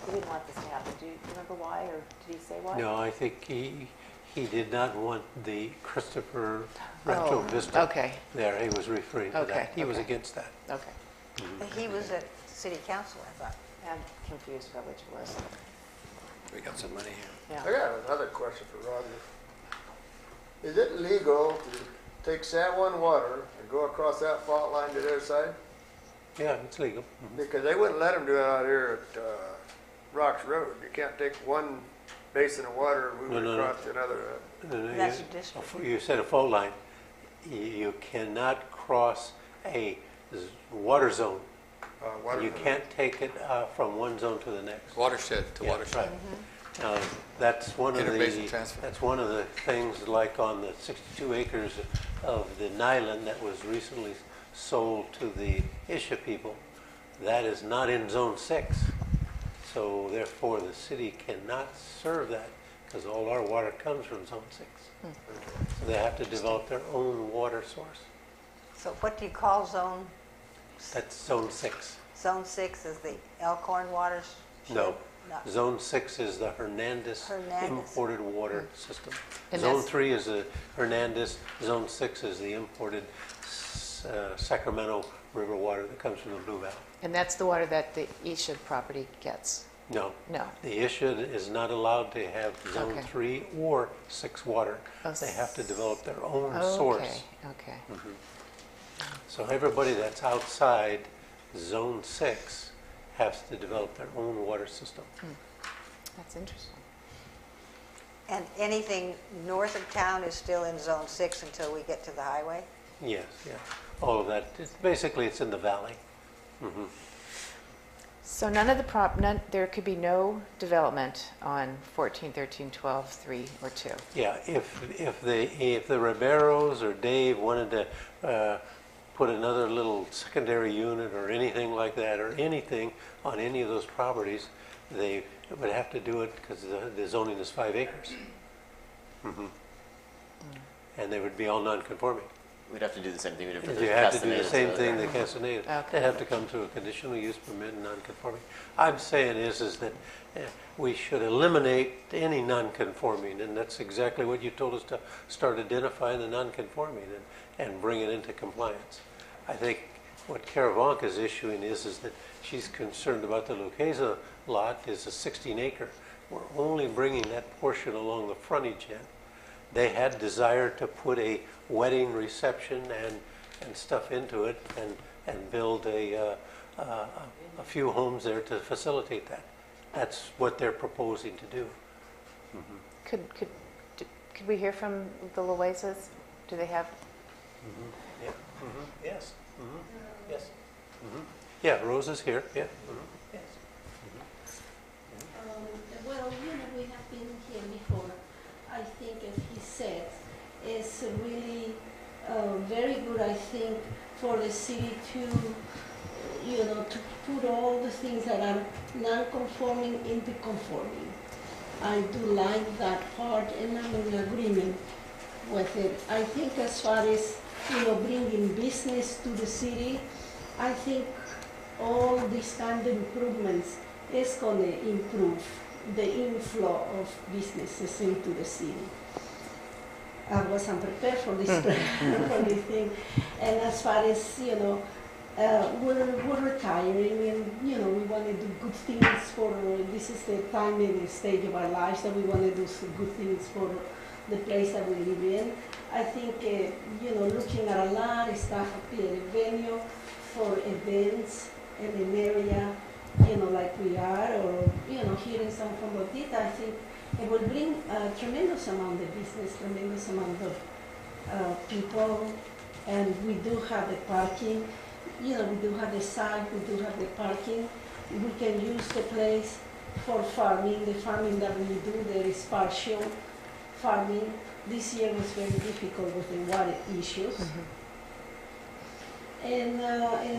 he didn't want this to happen. Do you remember why, or did he say why? No, I think he did not want the Christopher Rancho Vista Okay, there. He was referring to Okay, that. He was okay. against that. okay. He was at city council, I thought. I'm confused about which it was. We got some money here. I Yeah. got another question for Roger. Is it legal to take San Juan water and go across that fault line to their side? Yeah, it's legal. Because they wouldn't let them do it out here at Rocks Road. You can't take one basin of water and move it No. across to another. That's a district. You said a fault line. You cannot cross a water zone. Water You zone. can't take it from one zone to the next. Watershed to Yeah, watershed. right. That's one of Interbasin transfer. That's one of the things, like on the 62 acres of the Nyland that was recently sold to the Isha people. That is not in Zone 6. So therefore, the city cannot serve that because all our water comes from Zone 6. So they have to develop their own water source. So what do you call zone, That's Zone 6. zone 6 is the Elkhorn waters? No. No. Zone 6 is the Hernandez Hernandez. imported water system. And Zone that's- 3 is the Hernandez. Zone 6 is the imported Sacramento River water that comes from the Blue Valley. And that's the water that the Isha property gets? No. No. The issue is not allowed to have Zone Okay. 3 or 6 water. Oh, They have to develop their own Okay, source. okay. So everybody that's outside Zone 6 has to develop their own water system. That's interesting. And anything north of town is still in zone 6 until we get to the highway? Yes, yeah. All of that. Basically, it's in the valley. So there could be no development on 14, 13, 12, 3, or 2? Yeah, if the Riberos or Dave wanted to put another little secondary unit or anything like that, or anything on any of those properties, they would have to do it because the zoning is 5 acres. And they would be all non-conforming. We'd have to do the same thing we did for the You have to do the Castanedas, same so- thing that Castaneda. Okay. They have to come to a conditional use permit and non-conforming. I'm saying is that we should eliminate any non-conforming, and that's exactly what you told us, to start identifying the non-conforming and bring it into compliance. I think what Caravanca is issuing is that she's concerned about the Lucchesa lot is a 16 acre. we're only bringing that portion along the frontage in. They had desire to put a wedding reception and stuff into it and build a few homes there to facilitate that. That's what they're proposing to do. Could we hear from the Loaises? Do they have? Yeah. Yes. Yes. Yeah, Rose is here. Yeah. Yes. Well, we have been here before. I think, as he said, it's really very good, I think, for the city to, to put all the things that are non-conforming into conforming. I do like that part, and I'm in agreement with it. I think as far as, bringing business to the city, I think all these kind of improvements is going to improve the inflow of businesses into the city. I was unprepared for this, for this thing. And as far as, we're retiring and, we want to do good things for, this is the time and the stage of our lives that we want to do some good things for the place that we live in. I think, looking at a lot of stuff up here, a venue for events in an area, like we are, or, here in San Juan Bautista, I think it will bring a tremendous amount of business, tremendous amount of people, and we do have the parking, we do have the site, we do have the parking. We can use the place for farming. The farming that we do, there is partial farming. This year was very difficult with the water issues. And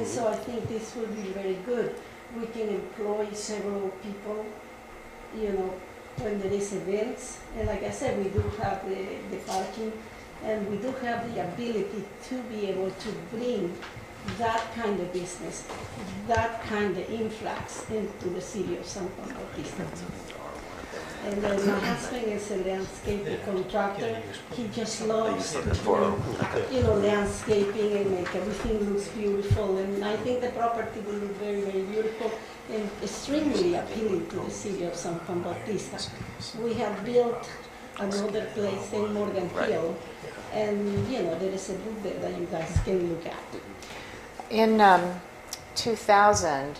so I think this will be very good. We can employ several people, when there is events. And like I said, we do have the parking, and we do have the ability to be able to bring that kind of business, that kind of influx into the city of San Juan Bautista. And then my husband is a landscaping contractor. He just loves to do, landscaping and make everything looks beautiful. And I think the property will look very, very beautiful and extremely appealing to the city of San Juan Bautista. We have built another place in Morgan Hill, and there is a book there that you guys can look at. In 2000,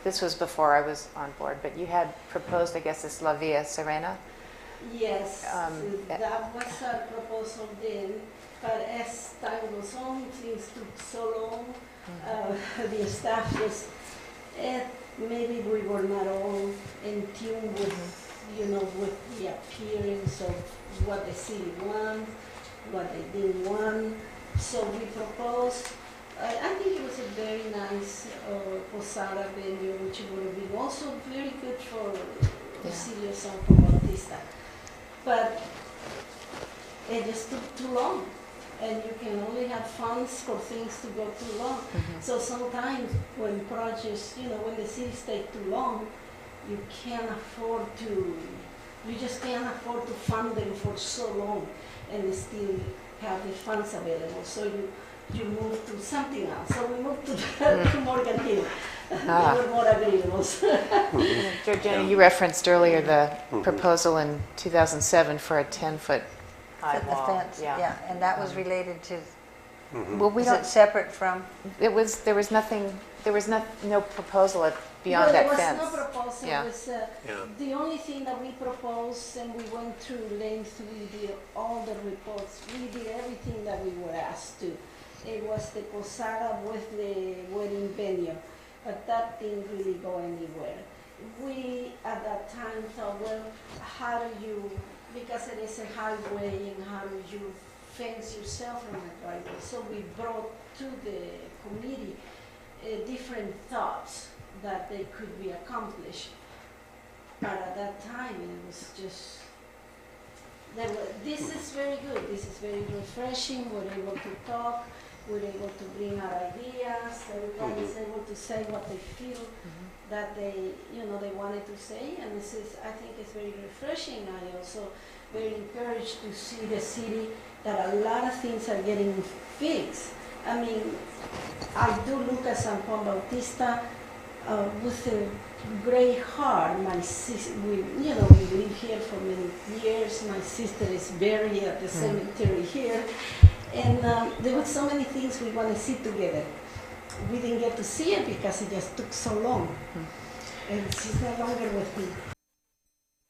this was before I was on board, but you had proposed, I guess, this La Via Serena? Yes, that was a proposal then, but as time goes on, things took so long. The staff just, maybe we were not all in tune with, with the appearance of what the city wants, what they didn't want. So we proposed. I think it was a very nice posada venue, which would have been also very good for the city of San Juan Bautista. But it just took too long, and you can only have funds for things to go too long. So sometimes when projects, when the cities take too long, you just can't afford to fund them for so long and still have the funds available. So you move to something else. So we moved to Morgan Hill. They were more available. Georgina, you referenced earlier the proposal in 2007 for a 10-foot high wall. The fence, yeah, and that was related to, Well, we is don't, it separate from? there was no proposal beyond that fence. There was no proposal. Yeah. It was, the only thing that we proposed, and we went through length, we did all the reports, we did everything that we were asked to. It was the posada with the wedding venue, but that didn't really go anywhere. We, at that time, thought, well, how do you, because it is a highway, and how do you fence yourself from the driveway? So we brought to the committee different thoughts that they could be accomplished. But at that time, it was just, this is very good, this is very refreshing, we're able to talk, we're able to bring our ideas, everybody is able to say what they feel that they wanted to say, and this is, I think it's very refreshing. I also very encouraged to see the city that a lot of things are getting fixed. I mean, I do look at San Juan Bautista with a great heart. My sister, we live here for many years. My sister is buried at the cemetery here, and there were so many things we want to see together. We didn't get to see it because it just took so long, and she's no longer with me.